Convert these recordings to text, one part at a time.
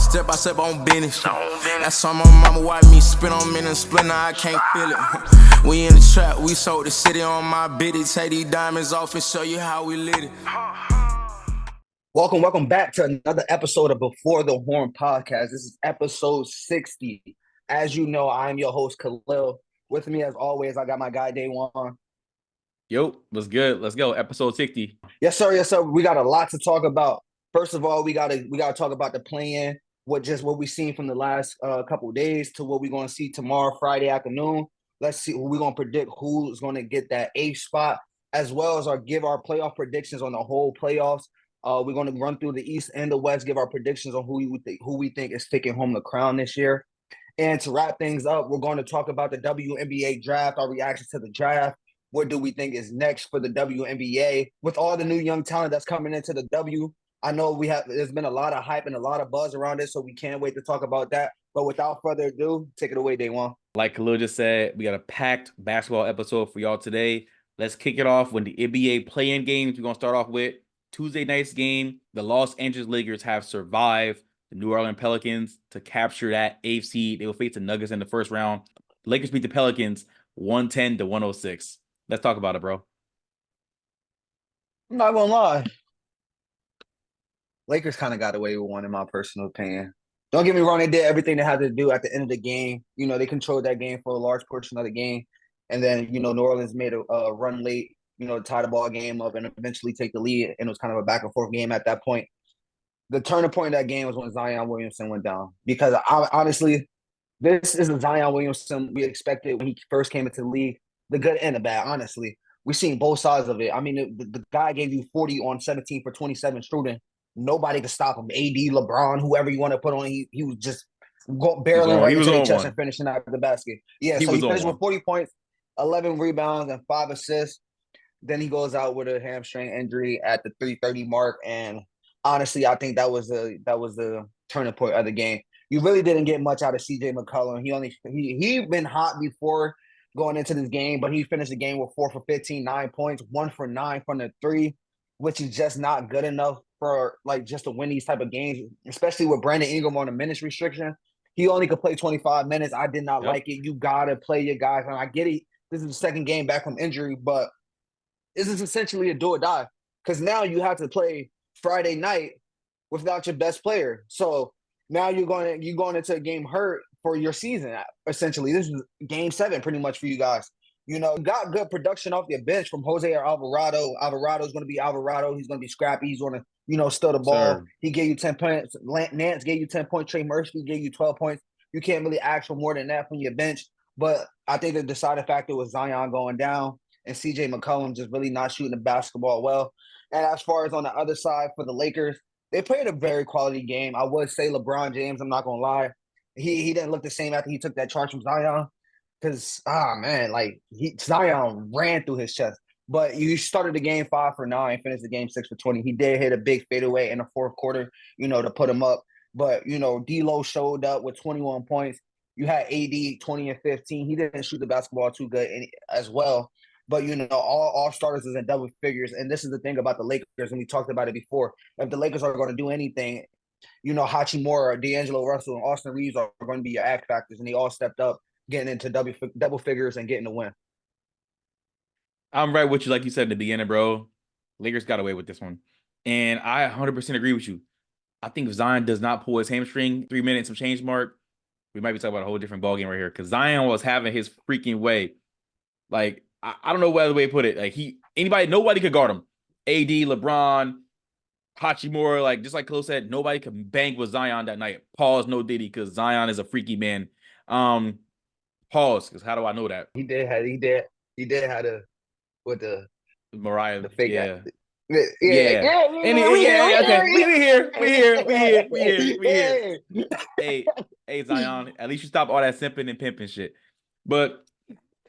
Step by step on business. That's on my mama, watch me spin on me and split, now I can't feel it. We in the trap, we sold the city on my biddy. Take these diamonds off and show you how we lit it. Welcome back to another episode of Before the Horn podcast. This is episode 60. As you know, I'm your host, Khalil. With me, as always, I got my guy, Day One. Yo, what's good? Let's go. Episode 60. Yes, sir. We got a lot to talk about. First of all, we gotta talk about the play-in, what we seen from the last couple of days to what we're gonna see tomorrow, Friday afternoon. Let's see. We're gonna predict who's gonna get that 8th spot, as well as give our playoff predictions on the whole playoffs. We're going to run through the East and the West, give our predictions on who we think is taking home the crown this year. And to wrap things up, we're going to talk about the WNBA draft, our reaction to the draft. What do we think is next for the WNBA? With all the new young talent that's coming into the W, I know there's been a lot of hype and a lot of buzz around it, so we can't wait to talk about that. But without further ado, take it away, Day One. Like Khalil just said, we got a packed basketball episode for y'all today. Let's kick it off with the NBA play-in games. We're going to start off with Tuesday night's game. The Los Angeles Lakers have survived the New Orleans Pelicans to capture that 8th seed. They will face the Nuggets in the first round. The Lakers beat the Pelicans 110-106. Let's talk about it, bro. I'm not going to lie. Lakers kind of got away with one, in my personal opinion. Don't get me wrong, they did everything they had to do at the end of the game. You know, they controlled that game for a large portion of the game. And then, New Orleans made a run late, tie the ball game up and eventually take the lead. And it was kind of a back and forth game at that point. The turning point of that game was when Zion Williamson went down. Because honestly, this is the Zion Williamson we expected when he first came into the league. The good and the bad, honestly. We've seen both sides of it. I mean, the guy gave you 40 on 17 for 27 shooting. Nobody could stop him. AD, LeBron, whoever you want to put on, he was just barreling right into the chest and finishing out the basket. Yeah, so he finished with 40 points, 11 rebounds, and 5 assists. Then he goes out with a hamstring injury at the 3:30 mark. And honestly, I think that was the turning point of the game. You really didn't get much out of CJ McCollum. He been hot before going into this game, but he finished the game with 4 for 15, 9 points, 1 for 9 from the 3, which is just not good enough for just to win these type of games, especially with Brandon Ingram on a minutes restriction. He only could play 25 minutes. I did not like it. You gotta play your guys, and I get it. This is the second game back from injury, but this is essentially a do or die because now you have to play Friday night without your best player. So now you're going into a game hurt for your season. Essentially, this is game 7 pretty much for you guys. Got good production off your bench from Jose Alvarado. Alvarado's going to be Alvarado. He's going to be scrappy. He's going to steal the ball. Sir. He gave you 10 points. Nance gave you 10 points. Trey Murphy gave you 12 points. You can't really ask for more than that from your bench. But I think the deciding factor was Zion going down and CJ McCollum just really not shooting the basketball well. And as far as on the other side for the Lakers, they played a very quality game. I would say LeBron James, I'm not going to lie. He didn't look the same after he took that charge from Zion. Because, Zion ran through his chest. But you started the game 5 for 9, finished the game 6 for 20. He did hit a big fadeaway in the fourth quarter, to put him up. But, D'Lo showed up with 21 points. You had AD 20 and 15. He didn't shoot the basketball too good as well. But, all starters is in double figures. And this is the thing about the Lakers, and we talked about it before. If the Lakers are going to do anything, Hachimura, D'Angelo Russell, and Austin Reeves are going to be your act factors, and they all stepped up, getting into double figures and getting the win. I'm right with you, like you said in the beginning, bro. Lakers got away with this one. And I 100% agree with you. I think if Zion does not pull his hamstring 3 minutes of change mark, we might be talking about a whole different ballgame right here. Because Zion was having his freaking way. Like, I don't know what other way to put it. Like, nobody could guard him. AD, LeBron, Hachimura, just like Khalil said, nobody could bang with Zion that night. Pause, no Diddy, because Zion is a freaky man. Pause, because how do I know that? He did have with the Mariah, the fake yeah. Yeah. Okay. We here. Hey, Zion, at least you stop all that simping and pimping shit. But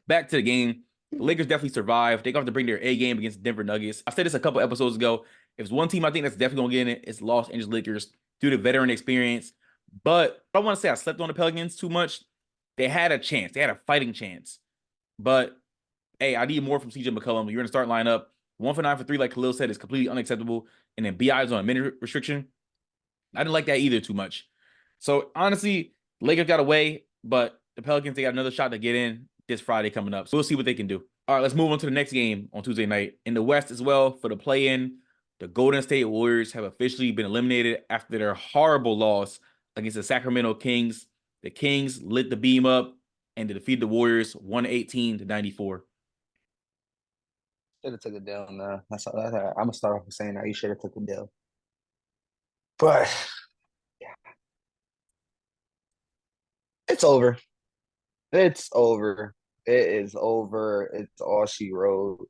back to the game, the Lakers definitely survived. They're going to have to bring their A game against the Denver Nuggets. I said this a couple episodes ago. If it's one team I think that's definitely going to get in it, it's Los Angeles Lakers due to veteran experience. But I don't want to say I slept on the Pelicans too much. They had a chance. They had a fighting chance. But, hey, I need more from CJ McCollum. You're in the start lineup. 1 for 9 for 3, like Khalil said, is completely unacceptable. And then B.I. is on a minute restriction. I didn't like that either too much. So honestly, Lakers got away, but the Pelicans, they got another shot to get in this Friday coming up. So we'll see what they can do. All right, let's move on to the next game on Tuesday night. In the West as well, for the play-in, the Golden State Warriors have officially been eliminated after their horrible loss against the Sacramento Kings. The Kings lit the beam up and defeated the Warriors 118-94. Should have took it down, man. I'm gonna start off with saying that you should have took it down. But yeah, it's over. It's over. It is over. It's all she wrote.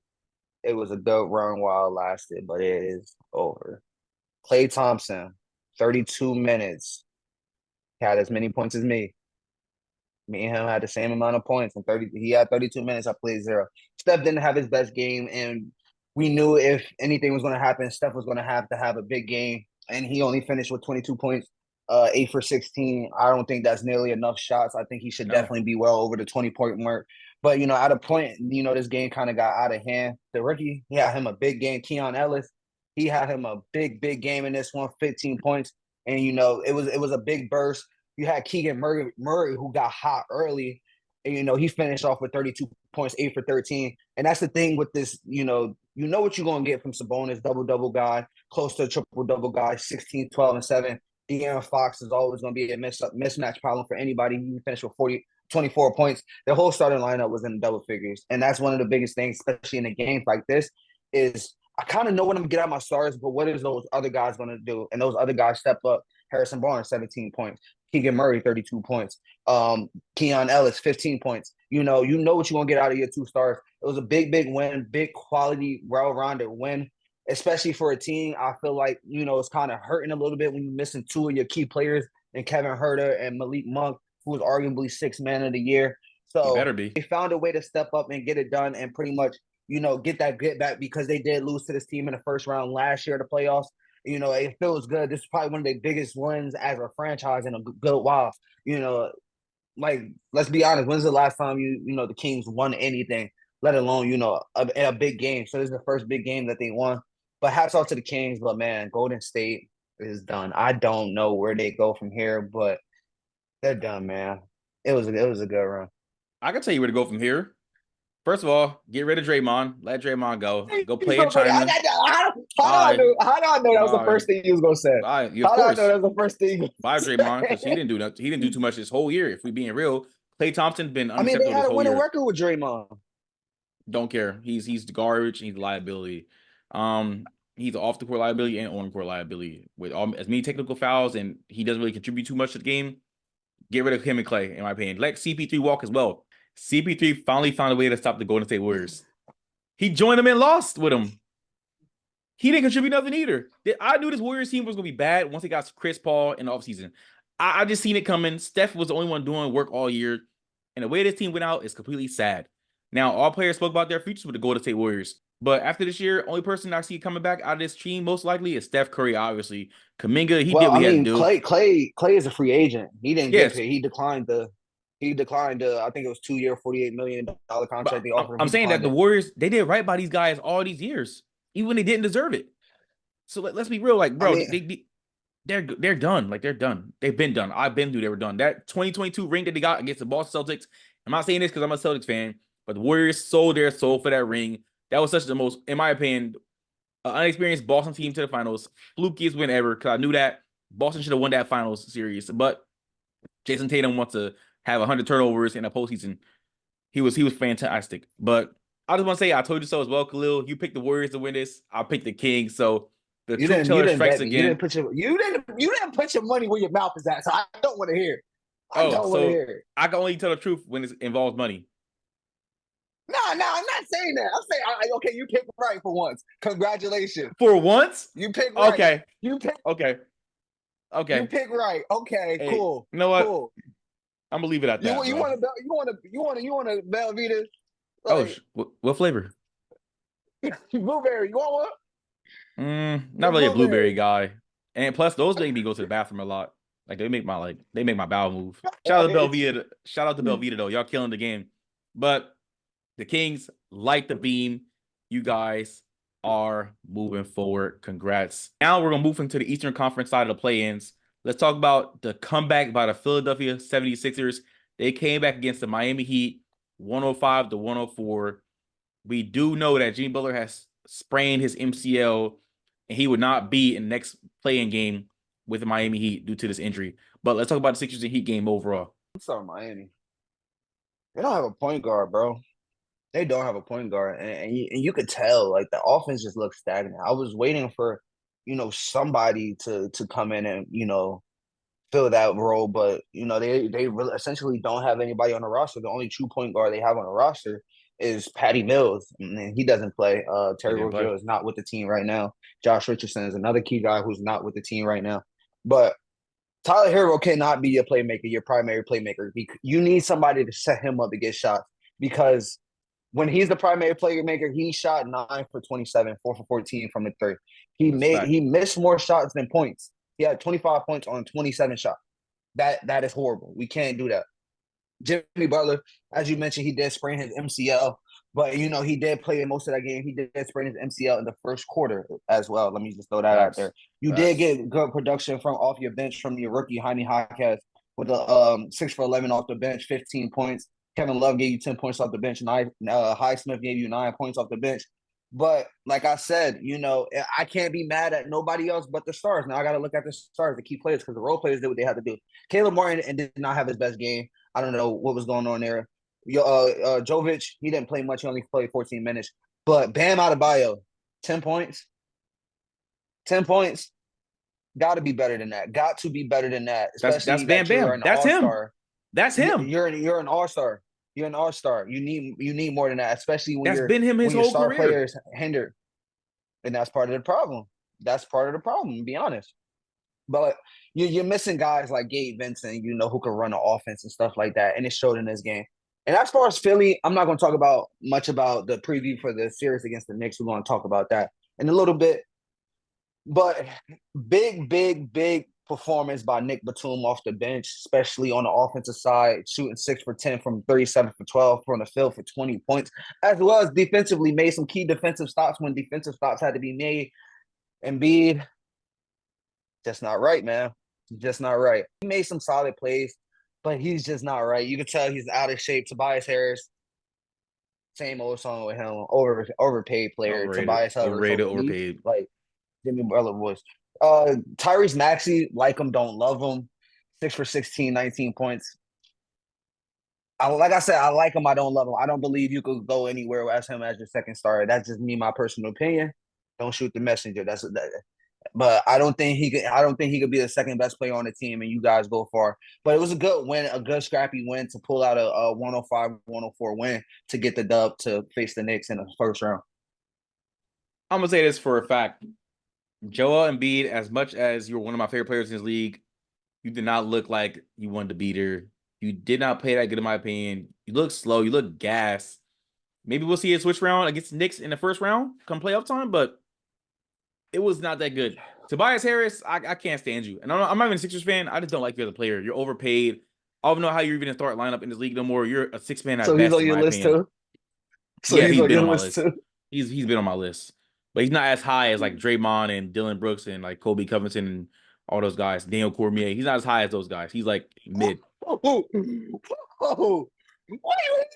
It was a good run while it lasted, but it is over. Klay Thompson, 32 minutes, had as many points as me. Me and him had the same amount of points, and 30. He had 32 minutes. I played 0. Steph didn't have his best game, and we knew if anything was going to happen, Steph was going to have a big game, and he only finished with 22 points, 8 for 16. I don't think that's nearly enough shots. I think he should No. definitely be well over the 20-point mark. But at a point, this game kind of got out of hand. The rookie, he had him a big game. Keon Ellis, he had him a big game in this one, 15 points, and it was a big burst. You had Keegan Murray who got hot early, and he finished off with 32 points, 8 for 13. And that's the thing with this, what you're gonna get from Sabonis, double guy, close to a triple double guy, 16, 12, and 7. De'Aaron Fox is always gonna be a mismatch problem for anybody. He finished with 24 points. The whole starting lineup was in double figures, and that's one of the biggest things, especially in a game like this, is I kind of know what I'm gonna get out my stars, but what is those other guys gonna do? And those other guys step up. Harrison Barnes, 17 points. Keegan Murray, 32 points. Keon Ellis, 15 points. You know what you're going to get out of your 2 stars. It was a big win, big quality, well-rounded win, especially for a team. I feel like, it's kind of hurting a little bit when you're missing 2 of your key players and Kevin Huerter and Malik Monk, who was arguably 6th man of the year. He So better be. they found a way to step up and get it done and pretty much, get back because they did lose to this team in the first round last year of the playoffs. It feels good. This is probably one of the biggest wins as a franchise in a good while. Like, let's be honest, when's the last time the Kings won anything, let alone, a big game? So this is the first big game that they won. But hats off to the Kings. But man, Golden State is done. I don't know where they go from here, but they're done, man. It was a good run. I can tell you where to go from here. First of all, get rid of Draymond. Let Draymond go. Go play in China. How do I know that was the first thing you was gonna say? Of How do I course. know that was the first thing? Bye, Draymond, because he didn't do nothing. He didn't do too much this whole year. If we being real, Klay Thompson's been I mean, unacceptable they had this a whole winning year. record with Draymond. Don't care. He's garbage. He's a liability. He's off the court liability and on court liability with as many technical fouls, and he doesn't really contribute too much to the game. Get rid of him and Klay, in my opinion. Let CP3 walk as well. CP3 finally found a way to stop the Golden State Warriors. He joined them and lost with them. He didn't contribute nothing either. I knew this Warriors team was going to be bad once they got Chris Paul in the offseason. I just seen it coming. Steph was the only one doing work all year. And the way this team went out is completely sad. Now, all players spoke about their futures with the Golden State Warriors. But after this year, only person I see coming back out of this team most likely is Steph Curry, obviously. Kuminga, he did what he had to do. Clay is a free agent. He didn't get paid. He declined I think it was 2-year, $48 million contract they offered him. I'm saying that the Warriors, they did right by these guys all these years, even when they didn't deserve it. So let's be real, like, bro, I mean, they're done. Like, they're done. They've been done. I've been through. They were done. That 2022 ring that they got against the Boston Celtics. I'm not saying this because I'm a Celtics fan, but the Warriors sold their soul for that ring. That was such the most, in my opinion, unexperienced Boston team to the finals. Flukiest win ever, because I knew that Boston should have won that finals series. But Jason Tatum wants to have 100 turnovers in a postseason. He was fantastic. But I just want to say, I told you so as well, Khalil. You picked the Warriors to win this. I picked the Kings. So the truth teller strikes again. You didn't put your money where your mouth is at. So I don't want to hear it. I don't want to hear it. I can only tell the truth when it involves money. No, I'm not saying that. I'm saying, okay, you picked right for once. Congratulations. For once? You picked right. Okay. Okay. You picked right. Okay, hey, cool. You know what? Cool. I'm gonna leave it at that. You want a Velveeta? Like, what flavor? Blueberry. You want one? Not really a blueberry guy. And plus, those make me go to the bathroom a lot. Like they make my bowel move. Shout out to Velveeta. Shout out to Velveeta though. Y'all killing the game. But the Kings light the beam. You guys are moving forward. Congrats. Now we're gonna move into the Eastern Conference side of the play-ins. Let's talk about the comeback by the Philadelphia 76ers. They came back against the Miami Heat, 105-104. We do know that Jimmy Butler has sprained his MCL, and he would not be in the next playing game with the Miami Heat due to this injury. But let's talk about the Sixers and Heat game overall. I'm sorry, Miami. They don't have a point guard, bro. They don't have a point guard, and you could tell like the offense just looks stagnant. I was waiting for, somebody to come in and fill that role, but they really essentially don't have anybody on the roster. The only true point guard they have on the roster is Patty Mills, and he doesn't play. He Terry didn't play. Rozier is not with the team right now. Josh Richardson is another key guy who's not with the team right now. But Tyler Hero cannot be your playmaker, your primary playmaker. You need somebody to set him up to get shots because when he's the primary playmaker, he shot 9 for 27, 4 for 14 from the three. He missed more shots than points. He had 25 points on 27 shots. That is horrible. We can't do that. Jimmy Butler, as you mentioned, he did sprain his MCL, but he did play most of that game. He did sprain his MCL in the first quarter as well. Let me just throw that out there. You did get good production from off your bench from your rookie Jaime Jaquez with the 6 for 11 off the bench, 15 points. Kevin Love gave you 10 points off the bench. Highsmith gave you 9 points off the bench. But like I said, I can't be mad at nobody else but the stars. Now I got to look at the stars, the key players, because the role players did what they had to do. Caleb Martin did not have his best game. I don't know what was going on there. Jovic, he didn't play much. He only played 14 minutes. But Bam Adebayo, 10 points. 10 points. Got to be better than that. Got to be better than that. That's Especially Bam that you're Bam. an That's all-star. him. That's him. You're an all-star. You're an all-star. You need more than that, especially when That's been him his your whole star career. players hindered. And that's part of the problem. That's part of the problem, to be honest. But you're missing guys like Gabe Vincent, who can run the offense and stuff like that. And it showed in this game. And as far as Philly, I'm not going to talk much about the preview for the series against the Knicks. We're going to talk about that in a little bit. But big performance by Nick Batum off the bench, especially on the offensive side, shooting 6 for 10 from 37 for 12 from the field for 20 points, as well as defensively made some key defensive stops when defensive stops had to be made. Embiid, just not right, man. Just not right. He made some solid plays, but he's just not right. You can tell he's out of shape. Tobias Harris, same old song with him. Overpaid player. Overrated. Tobias Harris, Overpaid. like Jimmy Butler was. Tyrese Maxey, like him, don't love him. 6 for 16, 19 points. Like I said, I like him. I don't love him. I don't believe you could go anywhere as him as your second starter. That's just me, my personal opinion. Don't shoot the messenger. But I don't think he could. I don't think he could be the second best player on the team, and you guys go far. But it was a good win, a good scrappy win to pull out a 105-104 win to get the dub to face the Knicks in the first round. I'm gonna say this for a fact. Joel Embiid, as much as you're one of my favorite players in this league, you did not look like you wanted to beat her. You did not play that good, in my opinion. You look slow. You look gassed. Maybe we'll see a switch round against the Knicks in the first round come playoff time, but it was not that good. Tobias Harris, I can't stand you. And I'm not even a Sixers fan. I just don't like you as a player. You're overpaid. I don't know how you're even a start lineup in this league no more. You're a 6-man at So best, he's on in your my list opinion. too. So yeah, he's he's on been your on my list list. too. He's been on my list, but he's not as high as like Draymond and Dylan Brooks and like Kobe Covington and all those guys. Daniel Cormier. He's not as high as those guys. He's like mid. Oh, why you hate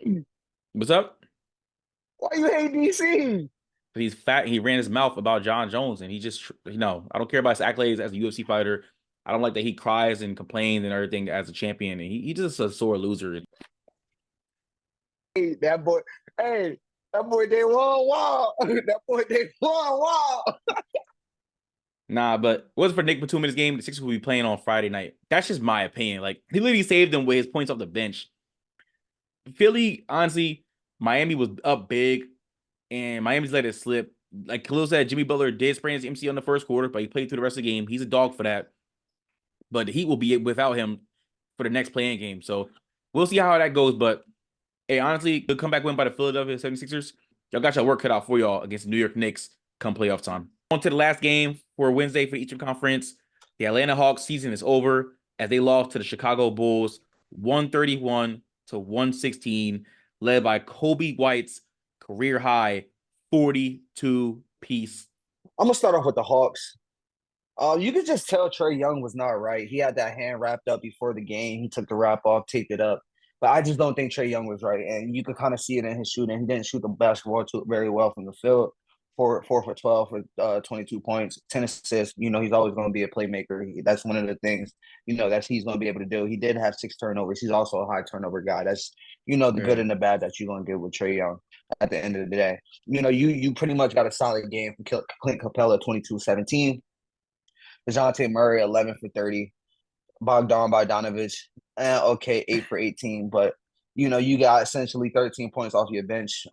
DC? What's up? Why you hate DC? But he's fat. And he ran his mouth about John Jones, and he just I don't care about his accolades as a UFC fighter. I don't like that he cries and complains and everything as a champion. And he just a sore loser. Hey, that boy. Hey, that boy. They wall. That boy. They wall. Nah, but was for Nick Batum in his game, the Sixers will be playing on Friday night. That's just my opinion. Like, he literally saved them with his points off the bench. Philly, honestly, Miami was up big, and Miami's let it slip. Like Khalil said, Jimmy Butler did sprain his MCL in the first quarter, but he played through the rest of the game. He's a dog for that. But the Heat will be without him for the next playing game. So we'll see how that goes. But, hey, honestly, good comeback win by the Philadelphia 76ers. Y'all got your work cut out for y'all against the New York Knicks come playoff time. On to the last game for Wednesday for the Eastern Conference. The Atlanta Hawks season is over as they lost to the Chicago Bulls 131-116, led by Kobe White's career high 42-piece. I'm gonna start off with the Hawks. You could just tell Trey Young was not right. He had that hand wrapped up before the game. He took the wrap off, taped it up. But I just don't think Trey Young was right. And you could kind of see it in his shooting. He didn't shoot the basketball too very well from the field. Four for 12 for 22 points, 10 assists. He's always going to be a playmaker. That's one of the things, that he's going to be able to do. He did have 6 turnovers. He's also a high turnover guy. That's, the good Yeah. and the bad that you're going to get with Trey Young at the end of the day. You pretty much got a solid game from Clint Capella, 22-17. DeJounte Murray, 11 for 30. Bogdan Bogdanovic, okay, 8 for 18. But, you got essentially 13 points off your bench.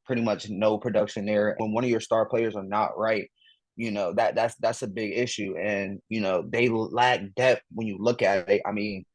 Pretty much no production there. When one of your star players are not right, that's a big issue. And, they lack depth when you look at it. I mean,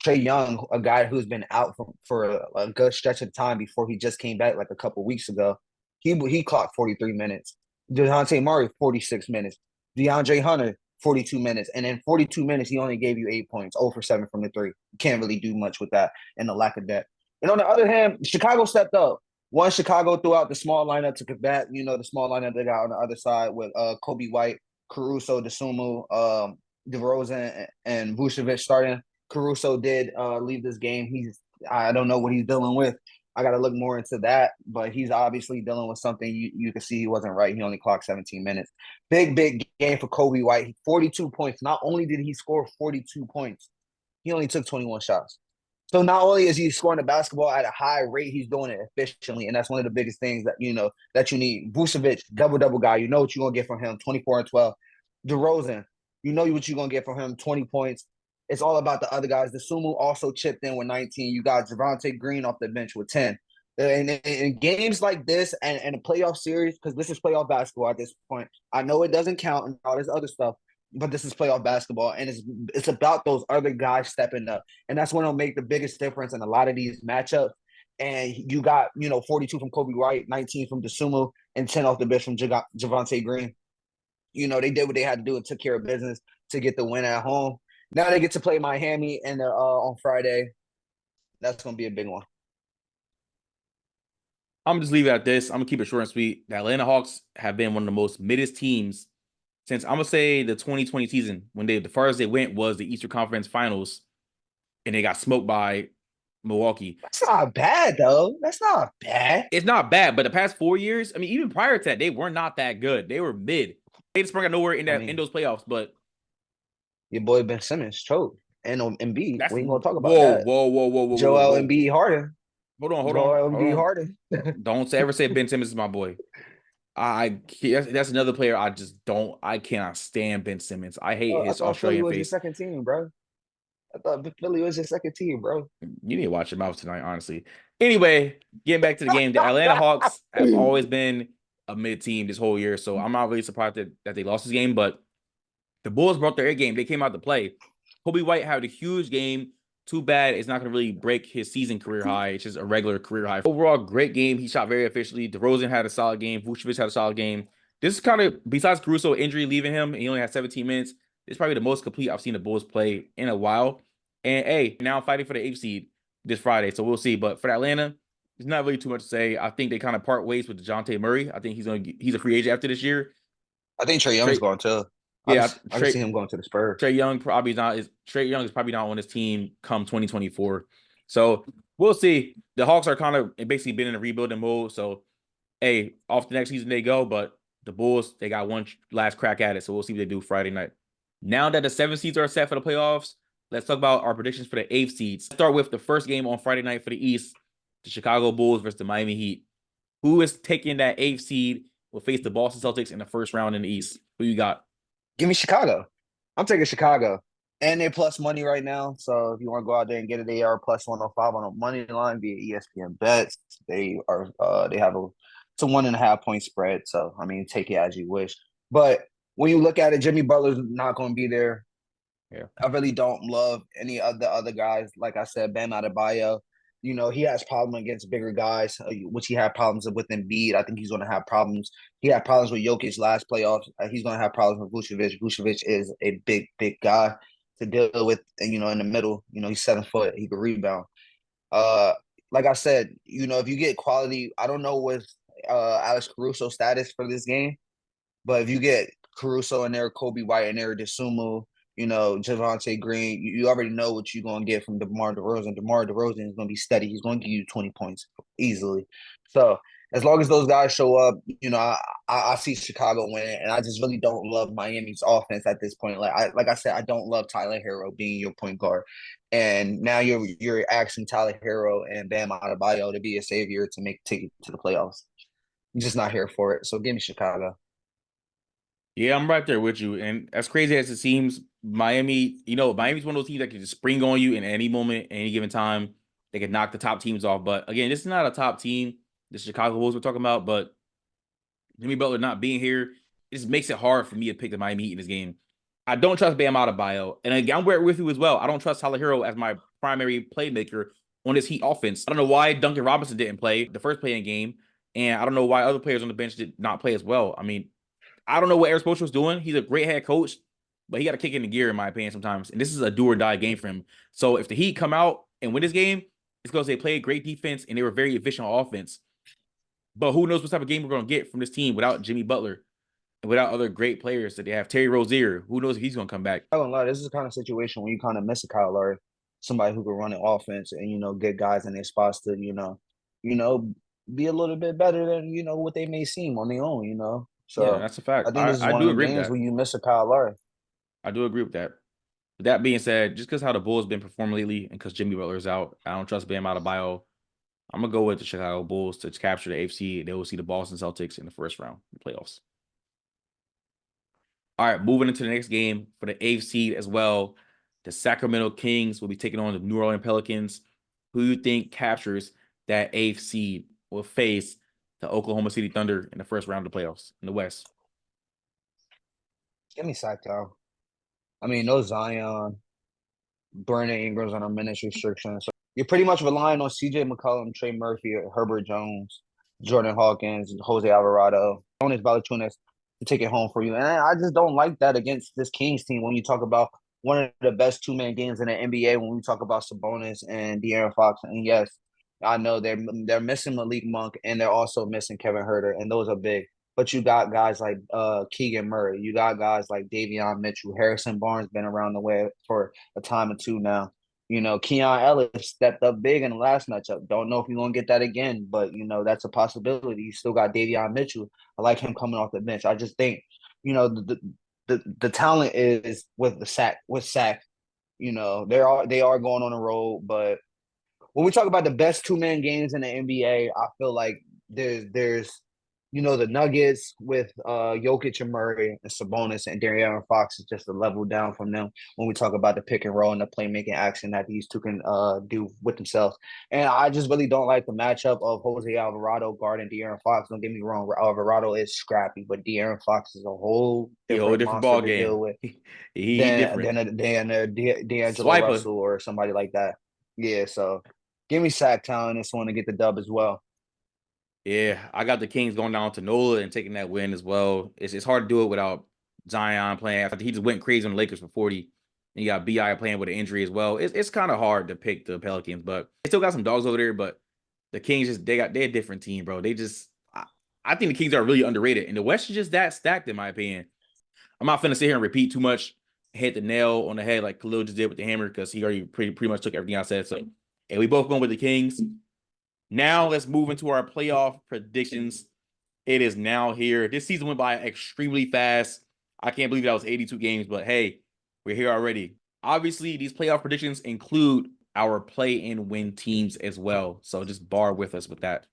Trey Young, a guy who's been out for a good stretch of time before he just came back like a couple weeks ago, he clocked 43 minutes. DeJounte Murray, 46 minutes. DeAndre Hunter, 42 minutes. And in 42 minutes, he only gave you 8 points, 0 for 7 from the three. You can't really do much with that and the lack of depth. And on the other hand, Chicago stepped up. One, Chicago threw out the small lineup to combat, the small lineup they got on the other side with Kobe White, Caruso, DeSumo, DeRozan, and Vucevic starting. Caruso did leave this game. I don't know what he's dealing with. I got to look more into that, but he's obviously dealing with something. You can see he wasn't right. He only clocked 17 minutes. Big game for Kobe White. 42 points. Not only did he score 42 points, he only took 21 shots. So not only is he scoring the basketball at a high rate, he's doing it efficiently, and that's one of the biggest things that that you need. Vucevic, double guy. You know what you're gonna get from him. 24 and 12. DeRozan, you know what you're gonna get from him. 20 points. It's all about the other guys. The Sumu also chipped in with 19. You got Javonte Green off the bench with 10. And in games like this and a playoff series, because this is playoff basketball at this point, I know it doesn't count and all this other stuff, but this is playoff basketball, and it's about those other guys stepping up, and that's when it'll make the biggest difference in a lot of these matchups. And you got 42 from Kobe White, 19 from DeSumo, and 10 off the bench from Javonte Green. They did what they had to do and took care of business to get the win at home. Now they get to play Miami and on Friday. That's going to be a big one. I'm just leave it at this. I'm gonna keep it short and sweet. The Atlanta Hawks have been one of the most middest teams since I'm gonna say the 2020 season, when the farthest they went was the Eastern Conference Finals, and they got smoked by Milwaukee. That's not bad though. That's not bad. It's not bad, but the past 4 years, I mean, even prior to that, they were not that good. They were mid. They just sprung out nowhere in those playoffs. But your boy Ben Simmons choked, and Embiid. We ain't gonna talk about whoa, that. whoa. Joel Embiid Harden. Hold on. Embiid Harden. Don't ever say Ben Simmons is my boy. That's another player I cannot stand Ben Simmons. I hate his Australian Philly was face. your second team, bro. I thought Philly was your second team, bro. You need to watch your mouth tonight, honestly. Anyway, getting back to the game, the Atlanta Hawks have always been a mid team this whole year, so I'm not really surprised that they lost this game, but the Bulls brought their A game. They came out to play. Kobe White had a huge game. Too bad it's not going to really break his season career high. It's just a regular career high. Overall, great game. He shot very efficiently. DeRozan had a solid game. Vucevic had a solid game. This is kind of, besides Caruso injury leaving him, he only had 17 minutes. It's probably the most complete I've seen the Bulls play in a while. And hey, now I'm fighting for the 8th seed this Friday, so we'll see. But for Atlanta, there's not really too much to say. I think they kind of part ways with DeJounte Murray. I think he's a free agent after this year. I think Trey Young's going too. Yeah, I can see him going to the Spurs. Trey Young is probably not on his team come 2024. So we'll see. The Hawks are kind of basically been in a rebuilding mode. So hey, off the next season they go, but the Bulls, they got one last crack at it. So we'll see what they do Friday night. Now that the 7 seeds are set for the playoffs, let's talk about our predictions for the 8th seeds. Let's start with the first game on Friday night for the East, the Chicago Bulls versus the Miami Heat. Who is taking that 8th seed will face the Boston Celtics in the first round in the East? Who you got? Give me Chicago. I'm taking Chicago. And they're plus money right now. So if you want to go out there and get it, they are plus 105 on a money line via ESPN bets. They have it's a 1.5 point spread. So I mean, take it as you wish. But when you look at it, Jimmy Butler's not going to be there. Yeah. I really don't love any of the other guys. Like I said, Bam Adebayo, he has problems against bigger guys, which he had problems with Embiid. I think he's going to have problems. He had problems with Jokic last playoffs. He's going to have problems with Vucevic. Vucevic is a big guy to deal with, and, in the middle. He's 7 foot. He can rebound. Like I said, if you get quality, I don't know what Alex Caruso's status for this game, but if you get Caruso in there, Kobe White in there, DeSumo, Javante Green. You already know what you're going to get from DeMar DeRozan. DeMar DeRozan is going to be steady. He's going to give you 20 points easily. So as long as those guys show up, I see Chicago winning, and I just really don't love Miami's offense at this point. Like I said, I don't love Tyler Hero being your point guard, and now you're asking Tyler Hero and Bam Adebayo to be a savior to take it to the playoffs. I'm just not here for it. So give me Chicago. Yeah, I'm right there with you. And as crazy as it seems, Miami, Miami's one of those teams that can just spring on you in any moment, any given time. They can knock the top teams off. But again, this is not a top team, the Chicago Bulls we're talking about. But Jimmy Butler not being here, it just makes it hard for me to pick the Miami Heat in this game. I don't trust Bam Adebayo. And again, I'm with you as well. I don't trust Tyler Hero as my primary playmaker on this Heat offense. I don't know why Duncan Robinson didn't play the first playing game. And I don't know why other players on the bench did not play as well. I mean, I don't know what Eric Spoelstra was doing. He's a great head coach, but he got to kick in the gear, in my opinion, sometimes. And this is a do or die game for him. So if the Heat come out and win this game, it's because they played great defense and they were very efficient on offense. But who knows what type of game we're going to get from this team without Jimmy Butler and without other great players that they have. Terry Rozier, who knows if he's going to come back. I don't lie. This is the kind of situation when you kind of miss a Kyle Lowry, somebody who can run an offense and get guys in their spots to be a little bit better than what they may seem on their own. Yeah, So that's a fact. I think this is I one do of the agree with games that. where you miss a Kyle Lowry. I do agree with that. With that being said, just because how the Bulls been performing lately and because Jimmy Butler's out, I don't trust Bam Adebayo. I'm going to go with the Chicago Bulls to capture the AFC. They will see the Boston Celtics in the first round of the playoffs. All right, moving into the next game for the AFC as well. The Sacramento Kings will be taking on the New Orleans Pelicans. Who you think captures that AFC will face the Oklahoma City Thunder in the first round of the playoffs in the West? Give me Sacktown. I mean, no Zion, Brandon Ingram's on a minutes restriction. So you're pretty much relying on CJ McCollum, Trey Murphy, Herbert Jones, Jordan Hawkins, Jose Alvarado, Jonas Valanciunas to take it home for you. And I just don't like that against this Kings team when you talk about one of the best two-man games in the NBA when we talk about Sabonis and De'Aaron Fox. And yes, I know they're missing Malik Monk and they're also missing Kevin Huerter, and those are big. But you got guys like Keegan Murray. You got guys like Davion Mitchell. Harrison Barnes been around the way for a time or two now. Keon Ellis stepped up big in the last matchup. Don't know if you're going to get that again, but, that's a possibility. You still got Davion Mitchell. I like him coming off the bench. I just think, the talent is with Sack. They are going on the road, but when we talk about the best two-man games in the NBA, I feel like there's the Nuggets with Jokic and Murray and Sabonis and De'Aaron Fox is just a level down from them when we talk about the pick and roll and the playmaking action that these two can do with themselves. And I just really don't like the matchup of Jose Alvarado guarding De'Aaron Fox. Don't get me wrong, Alvarado is scrappy, but De'Aaron Fox is a whole different different monster ball to game. deal with He different. than D'Angelo Swiper. Russell or somebody like that. Yeah, so give me Sacktown in this one to get the dub as well. Yeah, I got the Kings going down to NOLA and taking that win as well. It's hard to do it without Zion playing. After he just went crazy on the Lakers for 40. And you got BI playing with an injury as well. It's kind of hard to pick the Pelicans, but they still got some dogs over there. But the Kings they're a different team, bro. I think the Kings are really underrated. And the West is just that stacked, in my opinion. I'm not finna sit here and repeat too much, hit the nail on the head like Khalil just did with the hammer, because he already pretty much took everything I said. So, and we both going with the Kings. Now let's move into our playoff predictions. It is now here. This season went by extremely fast. I can't believe that was 82 games, but hey, we're here already. Obviously, these playoff predictions include our play-in win teams as well. So just bar with us with that.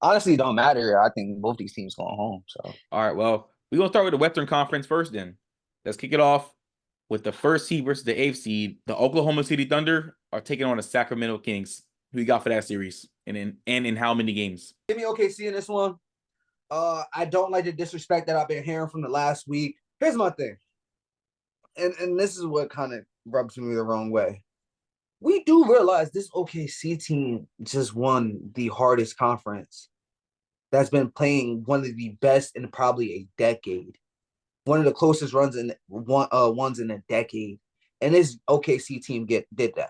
Honestly, it don't matter. I think both these teams going home. So all right, well, we're gonna start with the Western Conference first. Then let's kick it off with the first seed versus the eighth seed. The Oklahoma City Thunder are taking on the Sacramento Kings. Who you got for that series, and in how many games? Give me OKC in this one. I don't like the disrespect that I've been hearing from the last week. Here's my thing, and this is what kind of rubs me the wrong way. We do realize this OKC team just won the hardest conference that's been playing one of the best in probably a decade. One of the closest runs in ones in a decade. And this OKC team did that.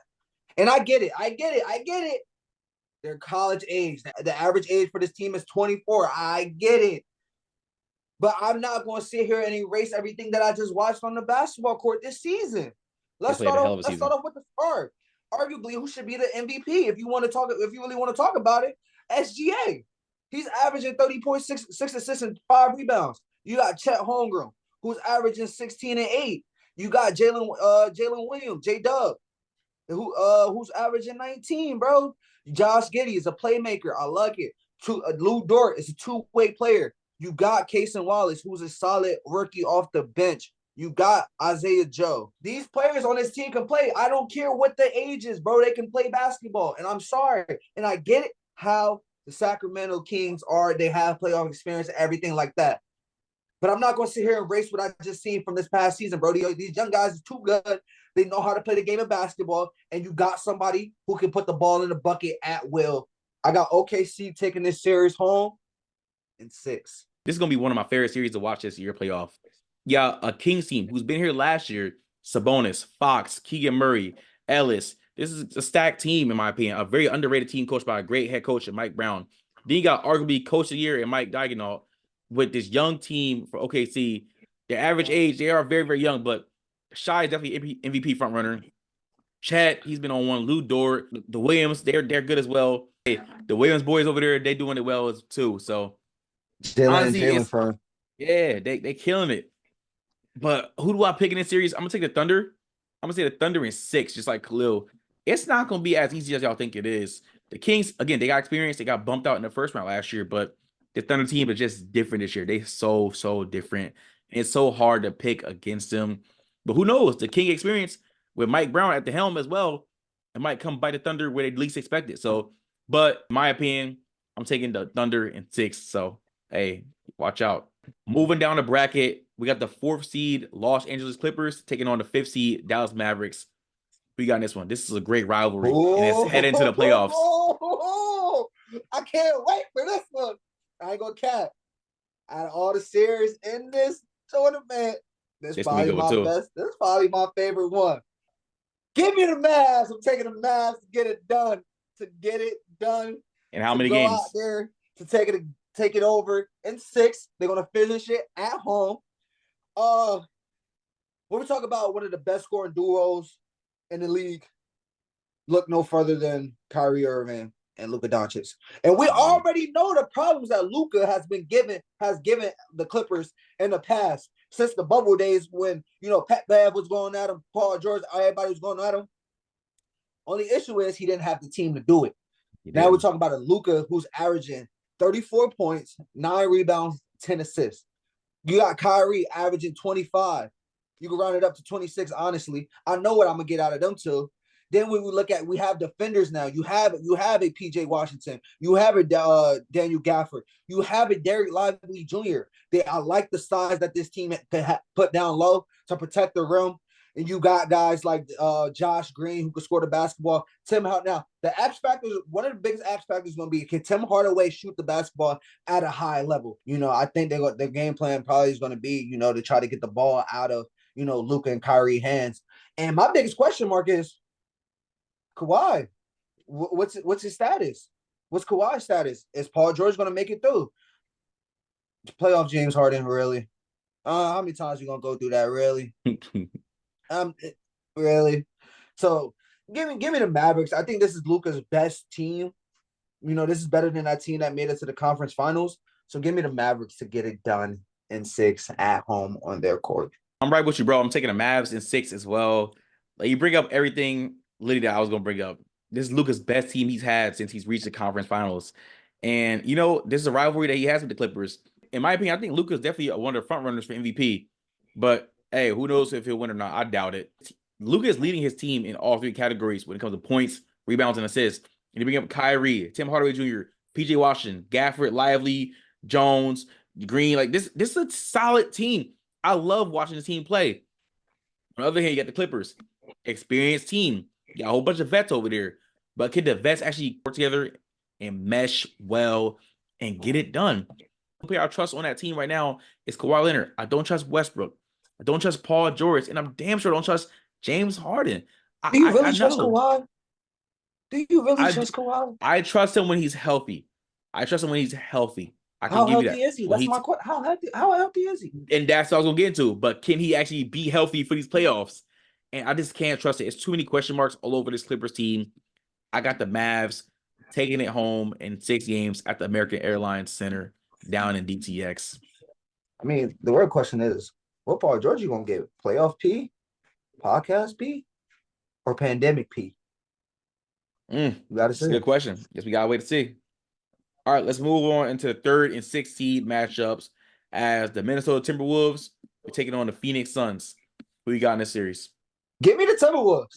And I get it. They're college age. The average age for this team is 24. I get it. But I'm not going to sit here and erase everything that I just watched on the basketball court this season. They Let's played start a hell off. of a Let's season. start off with the start. Arguably, who should be the MVP if you want to talk? If you really want to talk about it, SGA. He's averaging 30.6 assists and 5 rebounds. You got Chet Holmgren, who's averaging 16 and 8. You got Jalen Williams, J Dub, who's averaging 19, bro. Josh Giddey is a playmaker. I like it. Lou Dort is a two-way player. You got Casey Wallace, who's a solid rookie off the bench. You got Isaiah Joe. These players on this team can play. I don't care what the age is, bro. They can play basketball. And I'm sorry. And I get it how the Sacramento Kings are. They have playoff experience and everything like that. But I'm not going to sit here and erase what I just seen from this past season, bro. These young guys are too good. They know how to play the game of basketball. And you got somebody who can put the ball in the bucket at will. I got OKC taking this series home in 6. This is going to be one of my favorite series to watch this year playoff. Yeah, a Kings team who's been here last year, Sabonis, Fox, Keegan Murray, Ellis. This is a stacked team, in my opinion. A very underrated team coached by a great head coach, Mike Brown. Then you got arguably coach of the year and Mike Diagonal with this young team for OKC. Their average age, they are very, very young, but Shai is definitely MVP frontrunner. Chet, he's been on one. Lou Dort, the Williams, they're good as well. Hey, the Williams boys over there, they doing it well too. So Jalen Fern. Yeah, they killing it. But who do I pick in this series? I'm gonna take the Thunder. I'm gonna say the Thunder in 6, just like Khalil. It's not gonna be as easy as y'all think it is. The Kings, again, they got experience. They got bumped out in the first round last year, but the Thunder team is just different this year. They so different. It's so hard to pick against them. But who knows? The King experience with Mike Brown at the helm as well, it might come by the Thunder where they least expect it. So, but in my opinion, I'm taking the Thunder in 6. So, hey, watch out. Moving down the bracket, we got the 4th seed Los Angeles Clippers taking on the 5th seed Dallas Mavericks. We got in this one. This is a great rivalry, and it's headed into the playoffs. I can't wait for this one. I ain't gonna cap. Out of all the series in this tournament, this is probably my best. This is probably my favorite one. Give me the Mavs. I'm taking the Mavs to get it done. And how many games? Go out there to take it over in 6. They're gonna finish it at home. When we talk about one of the best scoring duos in the league, look no further than Kyrie Irving and Luka Doncic. And we already know the problems that Luka has given the Clippers in the past, since the bubble days when, Pat Bev was going at him, Paul George, everybody was going at him. Only issue is he didn't have the team to do it. Now we're talking about a Luka who's averaging 34 points, 9 rebounds, 10 assists. You got Kyrie averaging 25. You can round it up to 26, honestly. I know what I'm going to get out of them two. Then we have defenders now. You have a PJ Washington. You have a Daniel Gafford. You have a Derek Lively Jr. I like the size that this team can put down low to protect the rim. And you got guys like Josh Green who can score the basketball. Tim Hardaway. Now, the X factor, one of the biggest X factors is going to be, can Tim Hardaway shoot the basketball at a high level? I think their game plan probably is going to be, to try to get the ball out of, Luka and Kyrie hands. And my biggest question mark is Kawhi. What's his status? What's Kawhi's status? Is Paul George going to make it through? Playoff James Harden, really? How many times you going to go through that, really? Really? So give me the Mavericks. I think this is Luka's best team. This is better than that team that made it to the conference finals. So give me the Mavericks to get it done in 6 at home on their court. I'm right with you, bro. I'm taking the Mavs in 6 as well. Like, you bring up everything literally that I was gonna bring up. This is Luka's best team he's had since he's reached the conference finals. And this is a rivalry that he has with the Clippers. In my opinion, I think Luka's definitely one of the front runners for MVP. But hey, who knows if he'll win or not? I doubt it. Luka is leading his team in all 3 categories when it comes to points, rebounds, and assists. And you bring up Kyrie, Tim Hardaway Jr., PJ Washington, Gafford, Lively, Jones, Green. Like, this is a solid team. I love watching the team play. On the other hand, you got the Clippers, experienced team. You got a whole bunch of vets over there. But can the vets actually work together and mesh well and get it done? The player I trust on that team right now is Kawhi Leonard. I don't trust Westbrook. I don't trust Paul George. And I'm damn sure I don't trust James Harden. Do you really trust Kawhi? Do you really trust Kawhi? I trust him when he's healthy. I can How give you healthy that. is he? Well, That's my question. How healthy is he? and that's what I was gonna get into. But can he actually be healthy for these playoffs? And I just can't trust it. It's too many question marks all over this Clippers team. I got the Mavs taking it home in 6 games at the American Airlines Center down in DTX. I mean, the real question is, what Paul George you gonna get? Playoff P, podcast P, or pandemic P? You gotta That's a say. good question. Guess we gotta wait to see. All right, let's move on into the 3rd and 6th seed matchups as the Minnesota Timberwolves are taking on the Phoenix Suns. Who you got in this series? Give me the Timberwolves.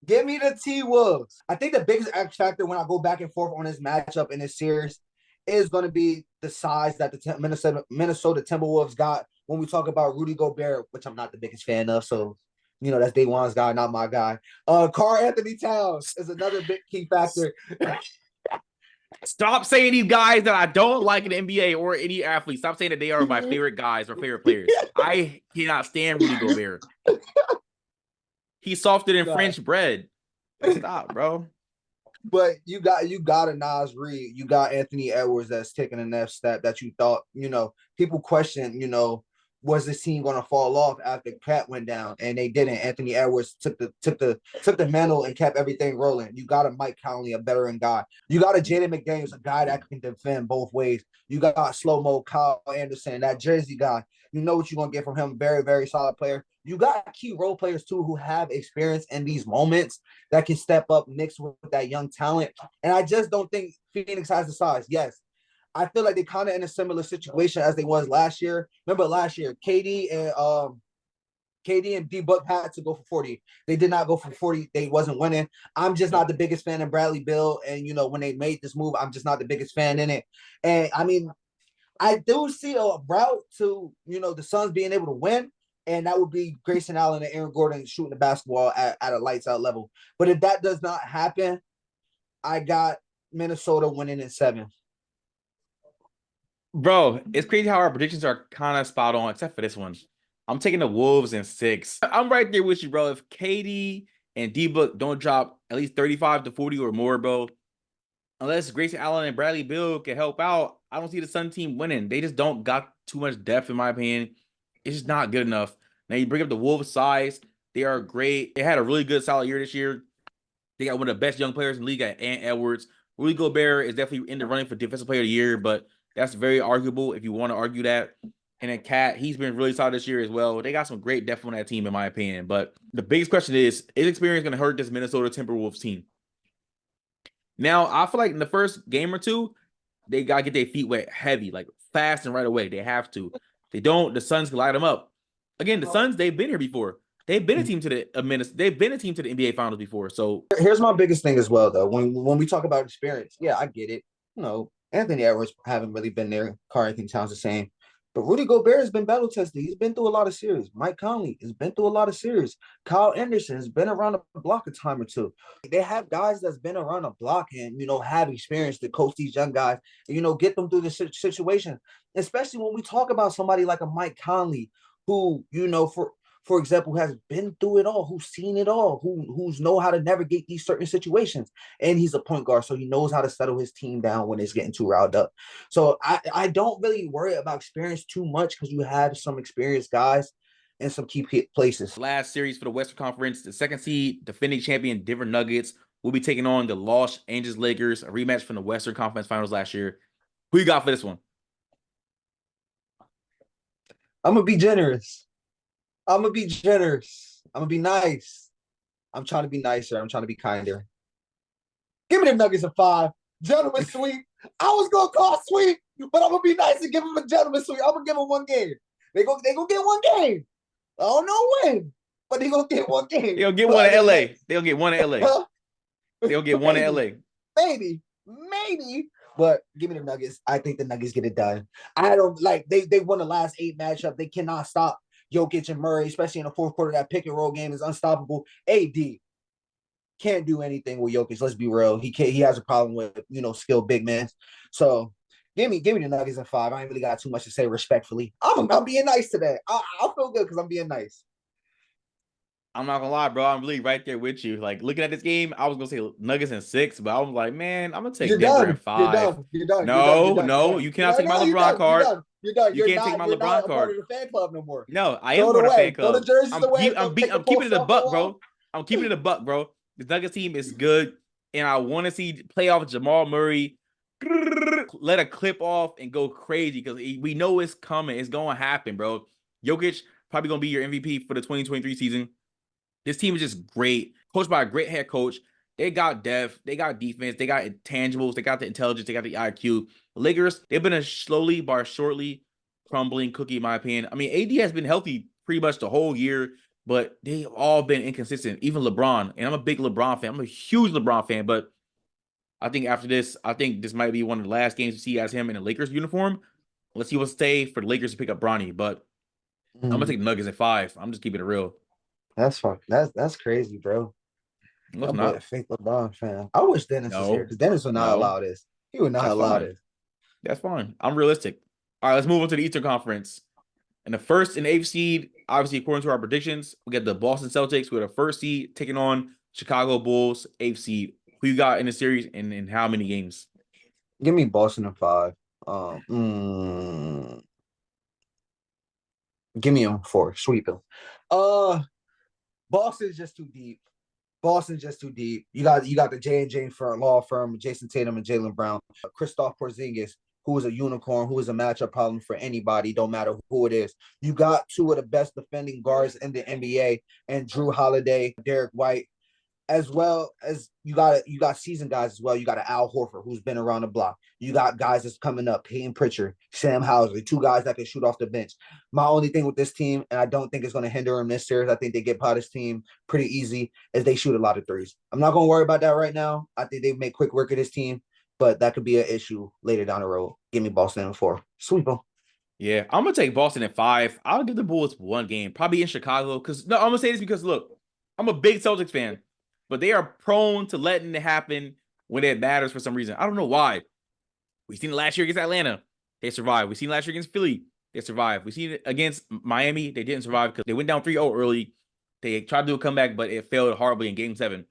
Give me the T-Wolves. I think the biggest X factor when I go back and forth on this matchup in this series is going to be the size that the Minnesota Timberwolves got when we talk about Rudy Gobert, which I'm not the biggest fan of. So, that's Day One's guy, not my guy. Karl Anthony Towns is another big key factor. Stop saying these guys that I don't like in the NBA or any athlete. Stop saying that they are my favorite guys or favorite players. I cannot stand Rudy Gobert. He's softer than French bread. Stop, bro. But you got a Nas Reed, you got Anthony Edwards that's taking the next step that you thought, people question, was this team going to fall off after Cat went down, and they didn't. Anthony Edwards took the mantle and kept everything rolling. You got a Mike Conley, a veteran guy. You got a Jaden McDaniels, a guy that can defend both ways. You got slow-mo Kyle Anderson, that Jersey guy. You know what you're going to get from him. Very, very solid player. You got key role players, too, who have experience in these moments that can step up mixed with that young talent. And I just don't think Phoenix has the size. Yes, I feel like they're kind of in a similar situation as they was last year. Remember last year, KD and D-Book had to go for 40. They did not go for 40. They wasn't winning. I'm just not the biggest fan of Bradley Beal. And, when they made this move, I'm just not the biggest fan in it. And, I mean, I do see a route to, the Suns being able to win. And that would be Grayson Allen and Aaron Gordon shooting the basketball at a lights out level. But if that does not happen, I got Minnesota winning in 7. Bro, it's crazy how our predictions are kind of spot on, except for this one. I'm taking the Wolves in 6. I'm right there with you, bro. If KD and D-Book don't drop at least 35 to 40 or more, bro, unless Grayson Allen and Bradley Beal can help out, I don't see the Sun team winning. They just don't got too much depth, in my opinion. It's just not good enough. Now, you bring up the Wolves' size. They are great. They had a really good, solid year this year. They got one of the best young players in the league at Ant Edwards. Rudy Gobert is definitely in the running for Defensive Player of the Year, but that's very arguable if you want to argue that. And then Cat, he's been really solid this year as well. They got some great depth on that team, in my opinion. But the biggest question is experience going to hurt this Minnesota Timberwolves team? Now, I feel like in the first game or two, they got to get their feet wet heavy, like fast and right away. They have to. They don't, the Suns can light them up. Again, the Suns, they've been here before. They've been a team to the they've been a team to the NBA Finals before. So here's my biggest thing as well, though. When we talk about experience, yeah, I get it. Anthony Edwards haven't really been there. Karl Anthony Towns the same. But Rudy Gobert has been battle tested. He's been through a lot of series. Mike Conley has been through a lot of series. Kyle Anderson has been around the block a time or two. They have guys that's been around the block and, have experience to coach these young guys and, get them through the situation. Especially when we talk about somebody like a Mike Conley who, for example, has been through it all, who's seen it all, who's know how to navigate these certain situations. And he's a point guard, so he knows how to settle his team down when it's getting too riled up. So I don't really worry about experience too much because you have some experienced guys in some key places. Last series for the Western Conference, the 2nd seed, defending champion Denver Nuggets will be taking on the Los Angeles Lakers, a rematch from the Western Conference Finals last year. Who you got for this one? I'm going to be generous. I'm going to be nice. I'm trying to be nicer. I'm trying to be kinder. Give me the Nuggets a 5. Gentleman sweep. I was going to call sweep, but I'm going to be nice and give them a gentleman sweep. I'm going to give them one game. They gonna get one game. I don't know when, but they going to get one game. They'll get one in LA. They'll get one in LA. They'll get one in LA. Maybe. But give me the Nuggets. I think the Nuggets get it done. I don't like they won the last 8 matchup. They cannot stop Jokic and Murray, especially in the fourth quarter. That pick and roll game is unstoppable. AD can't do anything with Jokic. Let's be real. He has a problem with skilled big men. So give me the Nuggets in 5. I ain't really got too much to say. respectfully. I'm being nice today. I feel good because I'm being nice. I'm not gonna lie, bro. I'm really right there with you. Like looking at this game, I was gonna say Nuggets in 6, but I was like, man, I'm gonna take You're Denver in done. You're 5. done. You're done. You're done. You're No, done. You're no, done. you You're cannot done. take my No, you're LeBron done. You're card. done. You're done. You You're can't take not. my You're LeBron not a part card. of the fan club no more. No, I am Throw it part of fan away. Throw the club. jerseys away. Take the I'm keeping it poster a off the buck, wall. bro. I'm keeping it a buck, bro. The Nuggets team is good, and I want to see playoff Jamal Murray let a clip off and go crazy because we know it's coming. It's going to happen, bro. Jokic probably going to be your MVP for the 2023 season. This team is just great. Coached by a great head coach. They got depth. They got defense. They got intangibles. They got the intelligence. They got the IQ. The Lakers, they've been a slowly but surely crumbling cookie, in my opinion. I mean, AD has been healthy pretty much the whole year, but they've all been inconsistent. Even LeBron, and I'm a big LeBron fan. I'm a huge LeBron fan, but I think after this, I think this might be one of the last games we see as him in a Lakers uniform. Let's see what's stay for the Lakers to pick up Bronny, but I'm gonna take the Nuggets at 5. I'm just keeping it real. That's fine. That's crazy, bro. No, it's That boy a not. fake LeBron fan. I wish Dennis was here No, because Dennis would not no, allow this. He would not that's allow fine. this. That's fine. I'm realistic. All right, let's move on to the Eastern Conference. And the first and eighth seed, obviously, according to our predictions, we got the Boston Celtics with a first seed taking on Chicago Bulls, eighth seed. Who you got in the series and in how many games? Give me Boston in 5. Um, mm, Give me him 4. Sweep him. Boston's just too deep. Boston's just too deep. You got the J&J firm, law firm, Jason Tatum and Jaylen Brown, Kristaps Porzingis, who is a unicorn, who is a matchup problem for anybody, don't matter who it is. You got two of the best defending guards in the NBA, and Drew Holiday, Derek White, as well as you got seasoned guys as well. You got an Al Horford who's been around the block. You got guys that's coming up, Peyton Pritchard, Sam Hauser, two guys that can shoot off the bench. My only thing with this team, and I don't think it's going to hinder them this series, I think they get by this team pretty easy, is they shoot a lot of threes. I'm not going to worry about that right now. I think they make quick work of this team, but that could be an issue later down the road. Give me Boston in 4. Sweep them. Yeah, I'm gonna take Boston at 5. I'll give the Bulls one game, probably in Chicago. Because no, I'm gonna say this because look, I'm a big Celtics fan, but they are prone to letting it happen when it matters for some reason. I don't know why. We've seen it last year against Atlanta, they survived. We've seen it last year against Philly, they survived. We've seen it against Miami, they didn't survive because they went down 3-0 early. They tried to do a comeback, but it failed horribly in Game 7.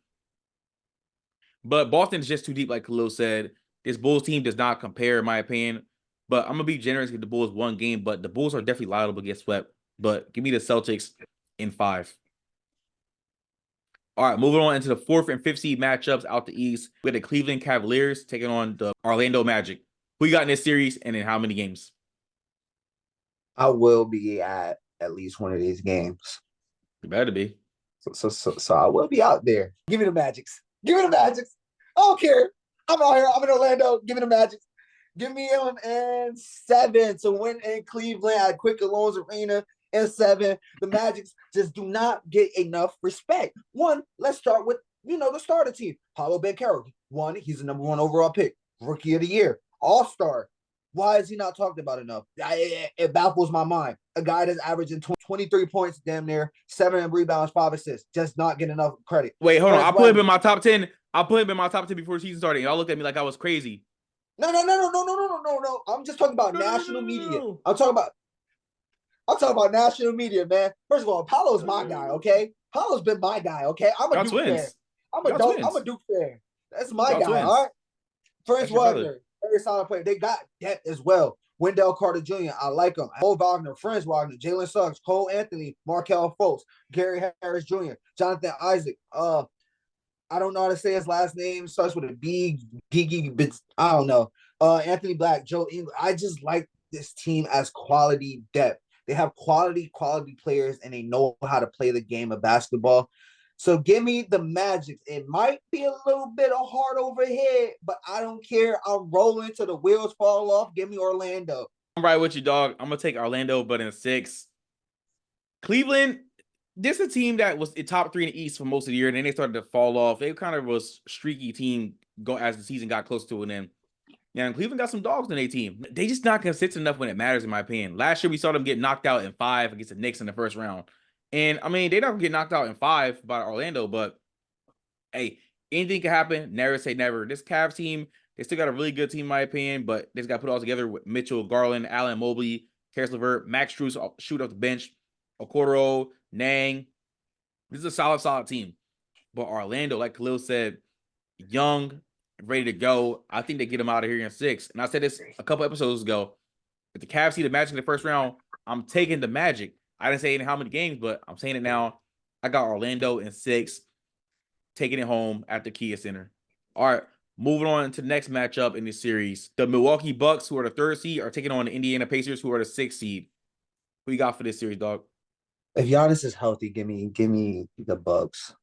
But Boston is just too deep, like Khalil said. This Bulls team does not compare, in my opinion. But I'm gonna be generous with the Bulls one game, but the Bulls are definitely liable to get swept. But give me the Celtics in 5. All right, moving on into the 4th and 5th seed matchups out the East. We have the Cleveland Cavaliers taking on the Orlando Magic. Who you got in this series and in how many games? I will be at least one of these games. You better be. So I will be out there. Give me the Magics. Give me the Magics. I don't care. I'm out here. I'm in Orlando. Give me the Magics. Give me them in 7 to win in Cleveland at Quick Loans Arena in 7. The Magics just do not get enough respect. One, let's start with, the starter team. Paolo Banchero. One, he's the number 1 overall pick. Rookie of the year. All-star. Why is he not talked about enough? It baffles my mind. A guy that's averaging 23 points, damn near 7 rebounds, 5 assists, just not getting enough credit. Wait, hold on. Franz I put him Wagner. in my top 10. I put him in my top 10 before the season started. Y'all looked at me like I was crazy. No. I'm just talking about national media. No. I'm talking about national media, man. First of all, Paolo's my guy, okay? Paolo's been my guy, okay? I'm a Y'all Duke fan. twins. I'm Y'all twins. a Duke fan. That's my Y'all guy, twins. all right? Franz That's your brother. Wagner, very solid player. They got depth as well. Wendell Carter Jr., I like him. Mo Wagner, Franz Wagner, Jalen Suggs, Cole Anthony, Markelle Fultz, Gary Harris Jr., Jonathan Isaac. I don't know how to say his last name. Starts with a B. I don't know. Anthony Black, Joe Ingles. I just like this team as quality depth. They have quality players, and they know how to play the game of basketball. So give me the Magic. It might be a little bit of hard overhead, but I don't care. I'm rolling till the wheels fall off. Give me Orlando. I'm right with you, dog. I'm gonna take Orlando, but in 6. Cleveland, this is a team that was the top 3 in the East for most of the year, and then they started to fall off. They kind of was streaky team go as the season got close to an end. Yeah, and Cleveland got some dogs in their team. They just not consistent enough when it matters, in my opinion. Last year, we saw them get knocked out in 5 against the Knicks in the first round. And, I mean, they're not going to get knocked out in 5 by Orlando, but, hey, anything can happen. Never say never. This Cavs team, they still got a really good team, in my opinion, but they just got to put it all together with Mitchell, Garland, Allen Mobley, Karis LeVert, Max Strus shoot off the bench, Okoro, Nang. This is a solid team. But Orlando, like Khalil said, young, ready to go. I think they get them out of here in 6. And I said this a couple episodes ago. If the Cavs see the Magic in the first round, I'm taking the Magic. I didn't say in how many games, but I'm saying it now. I got Orlando in 6, taking it home at the Kia Center. All right, moving on to the next matchup in this series. The Milwaukee Bucks, who are the 3rd seed, are taking on the Indiana Pacers, who are the 6th seed. Who you got for this series, dog? If Giannis is healthy, give me the Bucks.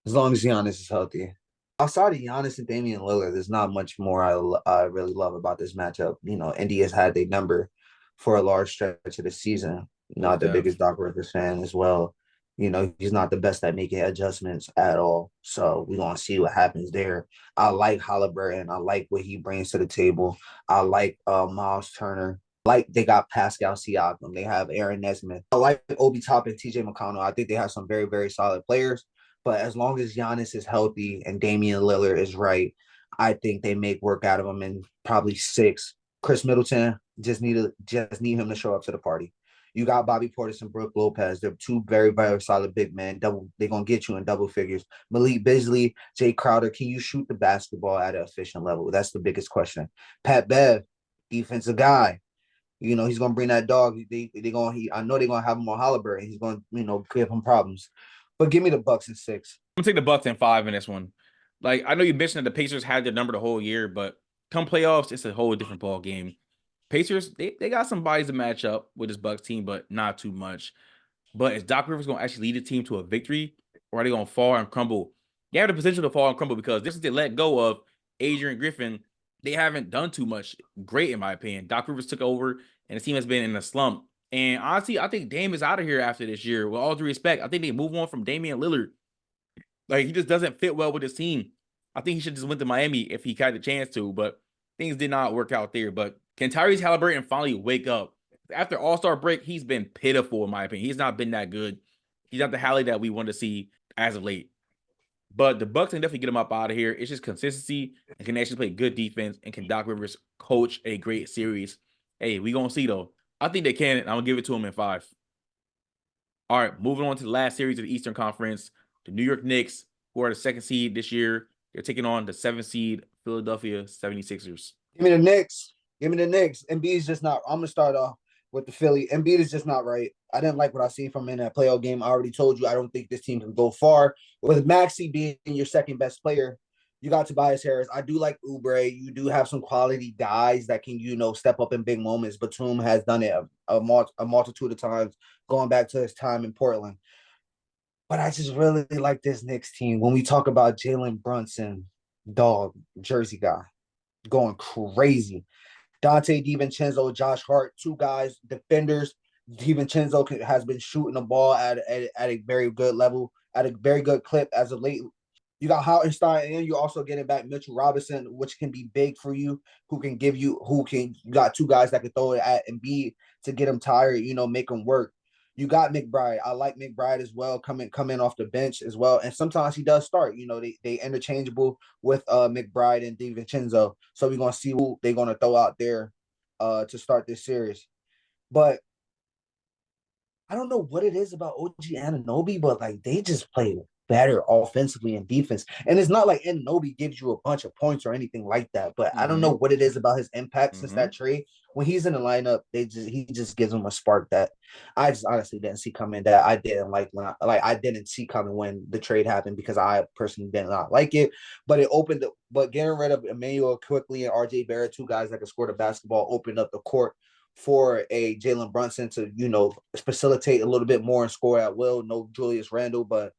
As long as Giannis is healthy. Outside of Giannis and Damian Lillard, there's not much more I really love about this matchup. Indy has had their number for a large stretch of the season. Not Most the deaf. biggest Doc Rivers fan as well. He's not the best at making adjustments at all. So we're gonna see what happens there. I like Halliburton. I like what he brings to the table. I like Miles Turner. Like they got Pascal Siakam. They have Aaron Nesmith. I like Obi Toppin, TJ McConnell. I think they have some very, very solid players. But as long as Giannis is healthy and Damian Lillard is right, I think they make work out of him in probably 6. Chris Middleton just need him to show up to the party. You got Bobby Portis and Brook Lopez. They're 2 very, very solid big men. They're gonna get you in double figures. Malik Beasley, Jay Crowder, can you shoot the basketball at an efficient level? That's the biggest question. Pat Bev, defensive guy. He's gonna bring that dog. I know they're gonna have him on Halliburton. He's gonna, give him problems. But give me the Bucks in 6. I'm gonna take the Bucks in 5 in this one. Like I know you mentioned that the Pacers had their number the whole year, but come playoffs, it's a whole different ball game. Pacers, they got some bodies to match up with this Bucks team, but not too much. But is Doc Rivers gonna actually lead the team to a victory, or are they gonna fall and crumble? They have the potential to fall and crumble because this is they let go of Adrian Griffin. They haven't done too much great, in my opinion. Doc Rivers took over, and the team has been in a slump. And honestly, I think Dame is out of here after this year. With all due respect, I think they move on from Damian Lillard. Like he just doesn't fit well with his team. I think he should just went to Miami if he had the chance to, but things did not work out there. But can Tyrese Halliburton finally wake up? After All-Star break, he's been pitiful, in my opinion. He's not been that good. He's not the Hallie that we want to see as of late. But the Bucks can definitely get him up out of here. It's just consistency and can actually play good defense and can Doc Rivers coach a great series. Hey, we gonna see though. I think they can, and I'm gonna give it to him in 5. All right, moving on to the last series of the Eastern Conference. The New York Knicks, who are the 2nd seed this year, they're taking on the 7th seed Philadelphia 76ers. Give me the Knicks. Give me the Knicks. Embiid's just not. I'm gonna start off with the Philly. Embiid is just not right. I didn't like what I seen from him in that playoff game. I already told you I don't think this team can go far. With Maxey being your second best player, you got Tobias Harris. I do like Oubre. You do have some quality guys that can, step up in big moments. Batum has done it a multitude of times going back to his time in Portland. But I just really like this Knicks team. When we talk about Jalen Brunson, dog, Jersey guy, going crazy. Dante DiVincenzo, Josh Hart, 2 guys, defenders. DiVincenzo has been shooting the ball at a very good level, at a very good clip as of late. You got Hauenstein, and you're also getting back Mitchell Robinson, which can be big for you, you got 2 guys that can throw it at Embiid to get him tired, make him work. You got McBride. I like McBride as well, coming off the bench as well. And sometimes he does start. They interchangeable with McBride and DiVincenzo. So we're gonna see who they're gonna throw out there to start this series. But I don't know what it is about OG Anunoby, but like they just play better offensively and defense. And it's not like Anunoby gives you a bunch of points or anything like that. But I don't know what it is about his impact since that trade. When he's in the lineup, he just gives them a spark that I just honestly didn't see coming. That I didn't like I didn't see coming when the trade happened because I personally did not like it. But but getting rid of Emmanuel quickly and RJ Barrett, 2 guys that can score the basketball, opened up the court for a Jalen Brunson to, facilitate a little bit more and score at will. No Julius Randle, but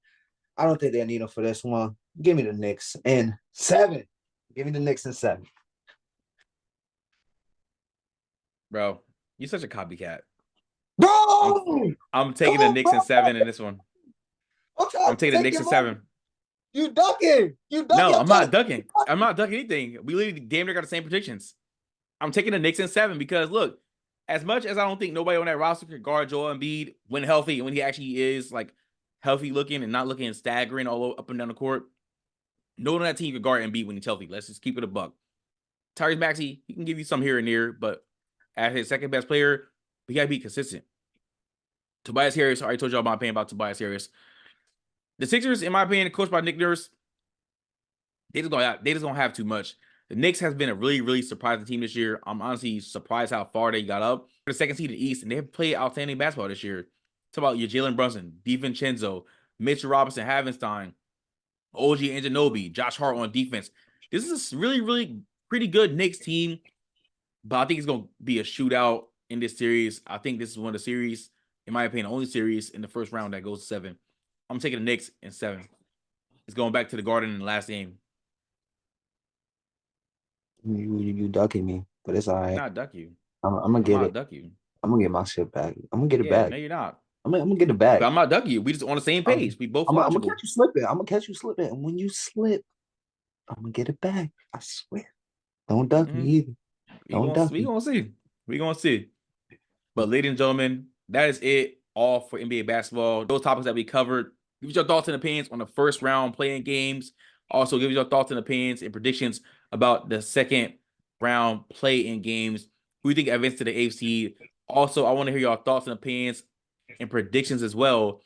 I don't think they need him for this one. Give me the Knicks in 7. Give me the Knicks in 7. Bro, you're such a copycat. Bro! I'm taking the Knicks in 7 in this one. I'm taking the Knicks in 7. You ducking. No, I'm not ducking. I'm not ducking anything. We literally damn near got the same predictions. I'm taking the Knicks in 7 because, look, as much as I don't think nobody on that roster can guard Joel Embiid when healthy and when he actually is, like, healthy looking and not looking staggering all up and down the court, no one on that team can guard Embiid when he's healthy. Let's just keep it a buck. Tyrese Maxey, he can give you some here and there, but as his second best player, he got to be consistent. Tobias Harris, I already told y'all my opinion about Tobias Harris. The Sixers, in my opinion, coached by Nick Nurse, they just gonna have too much. The Knicks has been a really, really surprising team this year. I'm honestly surprised how far they got up. The second seed in the East, and they've played outstanding basketball this year. Talk about your Jalen Brunson, DiVincenzo, Mitchell Robinson, Havenstein, OG Anunoby, Josh Hart on defense. This is a really, really pretty good Knicks team, but I think it's going to be a shootout in this series. I think this is one of the series, in my opinion, only series in the first round that goes to 7. I'm taking the Knicks in 7. It's going back to the Garden in the last game. You ducking me, but it's all right. Not duck you. I'm gonna get it. Duck you. I'm gonna get my shit back. I'm gonna get it back. No, you're not. I'm gonna get it back. But I'm not ducking you. We just on the same page. We both I'm gonna logical. catch you slipping. I'm gonna catch you slipping. And when you slip, I'm gonna get it back. I swear. Don't duck me either. Don't duck me. We gonna see. We gonna see. But ladies and gentlemen, that is it all for NBA basketball. Those topics that we covered. Give us your thoughts and opinions on the first round playing games. Also, give us your thoughts and opinions and predictions about the second round play-in games. Who do you think advanced to the AFC? Also, I want to hear your thoughts and opinions and predictions as well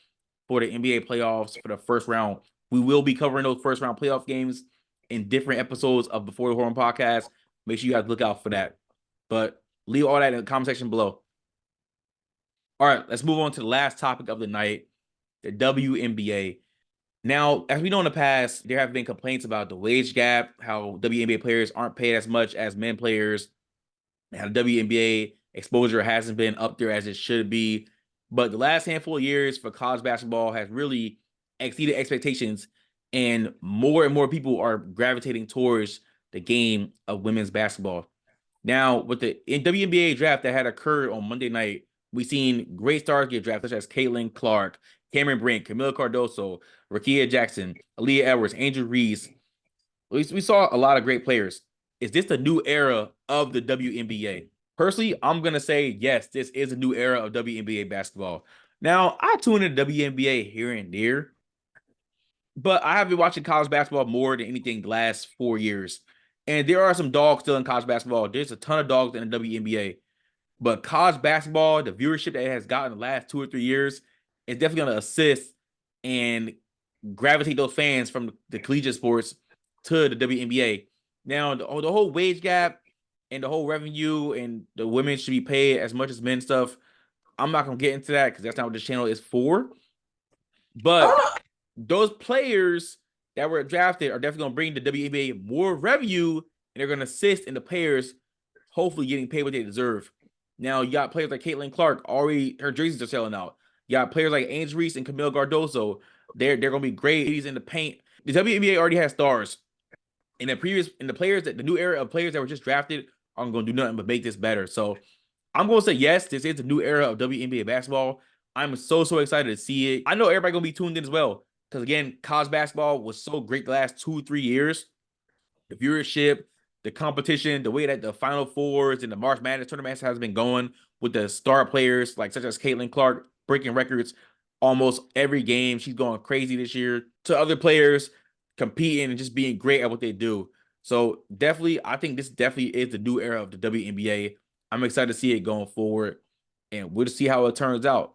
for the NBA playoffs for the first round. We will be covering those first round playoff games in different episodes of Before the Horn podcast. Make sure you guys look out for that. But leave all that in the comment section below. All right, let's move on to the last topic of the night, the WNBA. Now, as we know in the past, there have been complaints about the wage gap, how WNBA players aren't paid as much as men players, and how the WNBA exposure hasn't been up there as it should be. But the last handful of years for college basketball has really exceeded expectations, and more people are gravitating towards the game of women's basketball. Now, with the WNBA draft that had occurred on Monday night, we've seen great stars get drafted, such as Caitlin Clark, Cameron Brink, Camila Cardoso, Rakia Jackson, Aaliyah Edwards, Angel Reese. We saw a lot of great players. Is this the new era of the WNBA? Personally, I'm going to say yes, this is a new era of WNBA basketball. Now, I tune into WNBA here and there, but I have been watching college basketball more than anything the last 4 years. And there are some dogs still in college basketball. There's a ton of dogs in the WNBA. But college basketball, the viewership that it has gotten the last 2 or 3 years, is definitely going to assist and gravitate those fans from the collegiate sports to the WNBA. Now, the whole wage gap and the whole revenue and the women should be paid as much as men stuff, I'm not going to get into that because that's not what this channel is for. But those players that were drafted are definitely going to bring the WNBA more revenue, and they're going to assist in the players hopefully getting paid what they deserve. Now, you got players like Caitlin Clark, already her jerseys are selling out. You got players like Angel Reese and Camille Cardoso. They're going to be great. He's in the paint. The WNBA already has stars. And the new era of players that were just drafted are going to do nothing but make this better. So I'm going to say yes, this is a new era of WNBA basketball. I'm so excited to see it. I know everybody going to be tuned in as well. Because again, college basketball was so great the last 2-3 years. The viewership, the competition, the way that the Final Fours and the March Madness tournaments has been going with the star players like such as Caitlin Clark breaking records almost every game. She's going crazy this year. To other players competing and just being great at what they do. So definitely, I think this definitely is the new era of the WNBA. I'm excited to see it going forward, and we'll see how it turns out.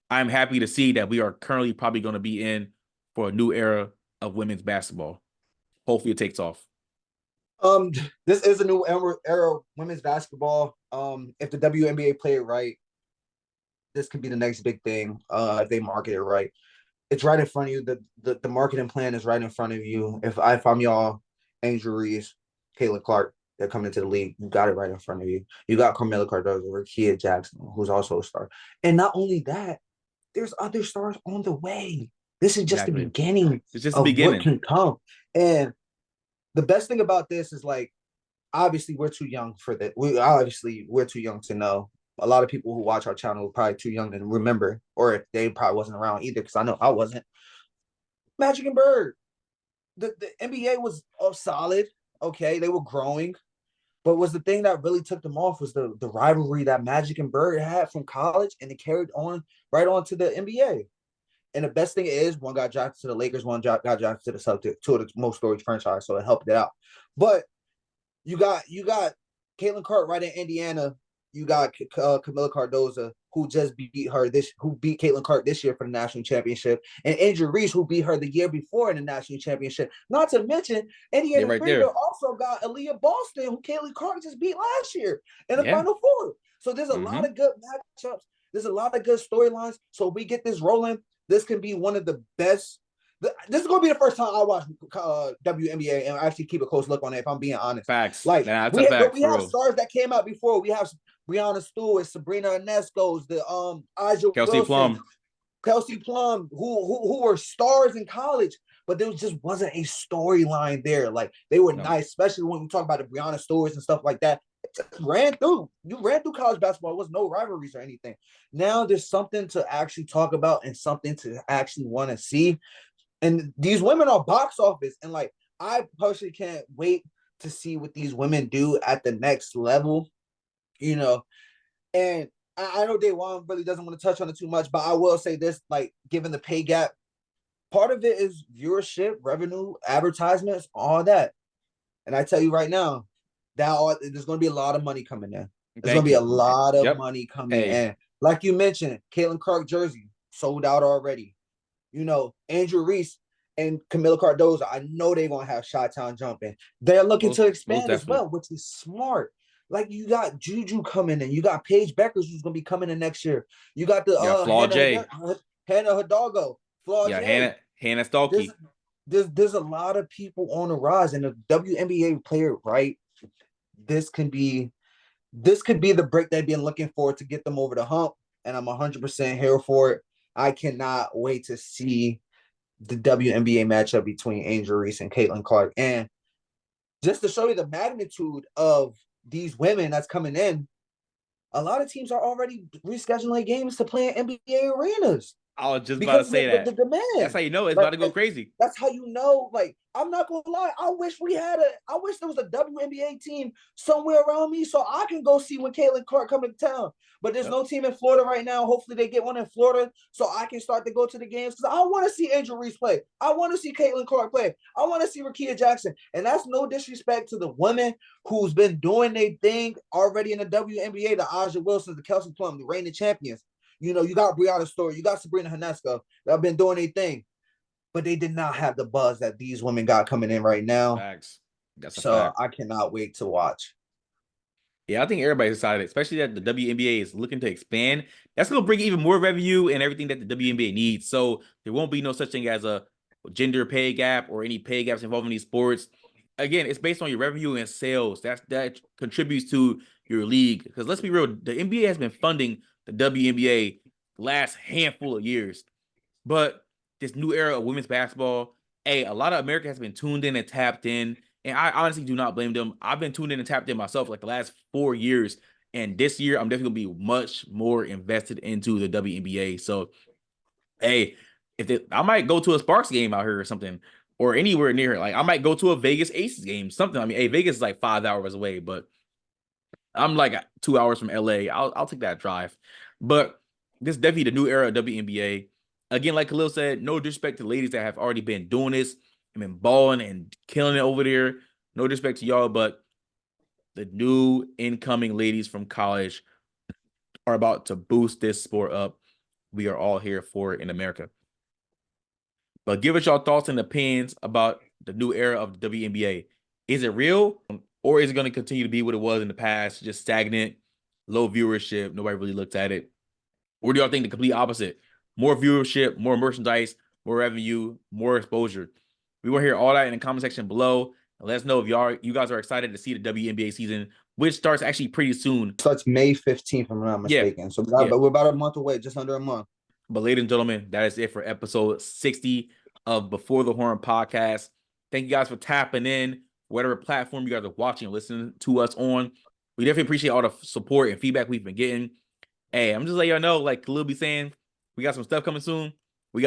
I'm happy to see that we are currently probably going to be in for a new era of women's basketball. Hopefully it takes off. This is a new era of women's basketball. If the WNBA play it right, this could be the next big thing. If they market it right, it's right in front of you. The marketing plan is right in front of you. If I'm y'all, Angel Reese, Caitlin Clark, they're coming into the league. You got it right in front of you. You got Carmella Cardozo, Rakia Jackson, who's also a star. And not only that, there's other stars on the way. This is just the beginning. It's just the beginning. What can come. And the best thing about this is, like, obviously we're too young for that. We're too young to know. A lot of people who watch our channel are probably too young to remember, or if they probably wasn't around either, because I know I wasn't. Magic and Bird. The NBA was solid. Okay, they were growing. But was the thing that really took them off was the rivalry that Magic and Bird had from college, and it carried on right on to the NBA. And the best thing is, one got drafted to the Lakers, one got drafted to the Celtics, two of the most storied franchise, so it helped it out. But you got Caitlin Clark right in Indiana. You got Camila Cardozo, who beat Caitlin Clark this year for the national championship, and Angel Reese, who beat her the year before in the national championship. Not to mention, They're Indiana right Fever there. also got Aaliyah Boston, who Caitlin Clark just beat last year in the Yeah. Final Four. So there's a lot of good matchups. There's a lot of good storylines. So we get this rolling. This can be one of the best. This is going to be the first time I watch WNBA and actually keep a close look on it, if I'm being honest. Facts. Like, That's we a fact, for have real. stars that came out before. We have Breonna Stewart, Sabrina Ionesco's, the Aja Kelsey Wilson, Plum. Kelsey Plum, who were stars in college, but there just wasn't a storyline there. Like, they were nice, especially when we talk about the Breonna Stewarts and stuff like that. It just ran through. You ran through college basketball. There was no rivalries or anything. Now there's something to actually talk about and something to actually want to see. And these women are box office. And like, I personally can't wait to see what these women do at the next level, you know. And I know Daywan really doesn't want to touch on it too much, but I will say this, like, given the pay gap, part of it is viewership, revenue, advertisements, all that. And I tell you right now, there's going to be a lot of money coming in. There's going to be a lot of money coming in. Like you mentioned, Caitlin Clark jersey sold out already. You know, Andrew Reese and Camila Cardozo, I know they're going to have Chi-Town jumping. They're looking to expand as well, which is smart. Like, you got Juju coming in. You got Paige Beckers, who's going to be coming in next year. You got the Hannah Hidalgo. Hannah Stalky. There's a lot of people on the rise, and the WNBA player, right? This could be the break they've been looking for to get them over the hump, and I'm 100% here for it. I cannot wait to see the WNBA matchup between Angel Reese and Caitlin Clark. And just to show you the magnitude of these women that's coming in, a lot of teams are already rescheduling games to play in NBA arenas. I was just about to say that. The demand. That's how you know it's about to go crazy. That's how you know. Like, I'm not gonna lie. I wish there was a WNBA team somewhere around me so I can go see when Caitlin Clark come to town. But there's no team in Florida right now. Hopefully they get one in Florida so I can start to go to the games, because I want to see Angel Reese play. I want to see Caitlin Clark play. I want to see Rakia Jackson. And that's no disrespect to the women who's been doing their thing already in the WNBA, the Aja Wilsons, the Kelsey Plum, the reigning champions. You know, you got Breonna Stewart, you got Sabrina Ionesco that have been doing their thing, but they did not have the buzz that these women got coming in right now. Facts. That's a fact. I cannot wait to watch. Yeah, I think everybody's excited, especially that the WNBA is looking to expand. That's going to bring even more revenue and everything that the WNBA needs. So there won't be no such thing as a gender pay gap or any pay gaps involving these sports. Again, it's based on your revenue and sales. That contributes to your league. Because let's be real, the NBA has been funding the WNBA last handful of years. But this new era of women's basketball, a lot of America has been tuned in and tapped in. And I honestly do not blame them. I've been tuned in and tapped in myself like the last 4 years. And this year, I'm definitely going to be much more invested into the WNBA. So, I might go to a Sparks game out here or something, or anywhere near here. Like, I might go to a Vegas Aces game, something. I mean, Vegas is like 5 hours away, but I'm like 2 hours from LA. I'll take that drive. But this is definitely the new era of WNBA. Again, like Khalil said, no disrespect to ladies that have already been doing this and been balling and killing it over there. No disrespect to y'all, but the new incoming ladies from college are about to boost this sport up. We are all here for it in America. But give us your thoughts and opinions about the new era of the WNBA. Is it real, or is it going to continue to be what it was in the past, just stagnant, low viewership, nobody really looks at it? Or do y'all think the complete opposite? More viewership, more merchandise, more revenue, more exposure. We want to hear all that in the comment section below. And let us know if you guys are excited to see the WNBA season, which starts actually pretty soon. Starts May 15th, if I'm not mistaken. So we're about a month away, just under a month. But ladies and gentlemen, that is it for episode 60 of Before the Horn podcast. Thank you guys for tapping in, whatever platform you guys are watching and listening to us on. We definitely appreciate all the support and feedback we've been getting. Hey, I'm just letting y'all know, like Khalil be saying, we got some stuff coming soon. Well,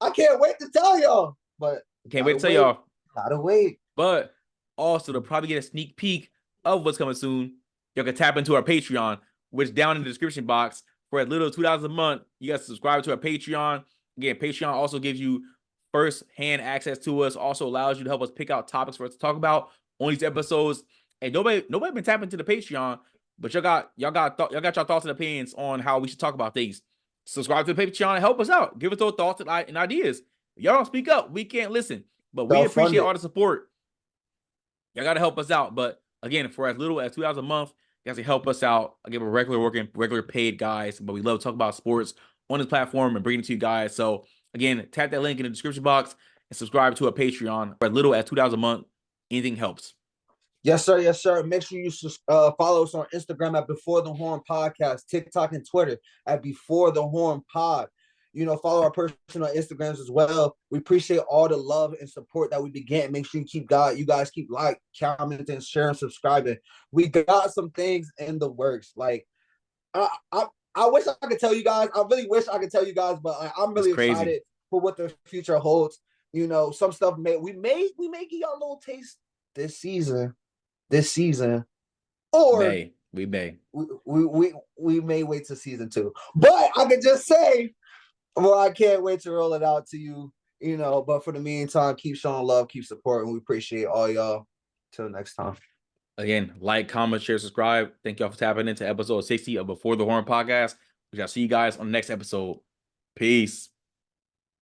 I can't wait to tell y'all. But can't wait to tell y'all. Gotta wait. But also to probably get a sneak peek of what's coming soon, y'all can tap into our Patreon, which down in the description box for as little as $2 a month. You guys subscribe to our Patreon. Again, Patreon also gives you first-hand access to us. Also allows you to help us pick out topics for us to talk about on these episodes. And nobody been tapping into the Patreon, But y'all got y'all your thoughts and opinions on how we should talk about things. Subscribe to the Patreon and help us out. Give us those thoughts and ideas. If y'all don't speak up, we can't listen. But we appreciate all the support. Y'all got to help us out. But again, for as little as $2 a month, you guys can help us out. Again, we're regular paid guys, but we love to talk about sports on this platform and bring it to you guys. So again, tap that link in the description box and subscribe to a Patreon. For as little as $2 a month, anything helps. Yes, sir. Yes, sir. Make sure you follow us on Instagram at Before the Horn Podcast, TikTok and Twitter at Before the Horn Pod. Follow our personal Instagrams as well. We appreciate all the love and support that we be getting. Make sure you guys keep commenting, sharing, subscribing. We got some things in the works. Like, I wish I could tell you guys. I really wish I could tell you guys, but I'm really excited for what the future holds. Some stuff we may give y'all a little taste this season, or we may wait till season 2. But I could just say, well, I can't wait to roll it out to you. But for the meantime, keep showing love, keep supporting. We appreciate all y'all. Till next time. Again, like, comment, share, subscribe. Thank y'all for tapping into episode 60 of Before the Horn Podcast. We shall see you guys on the next episode. Peace.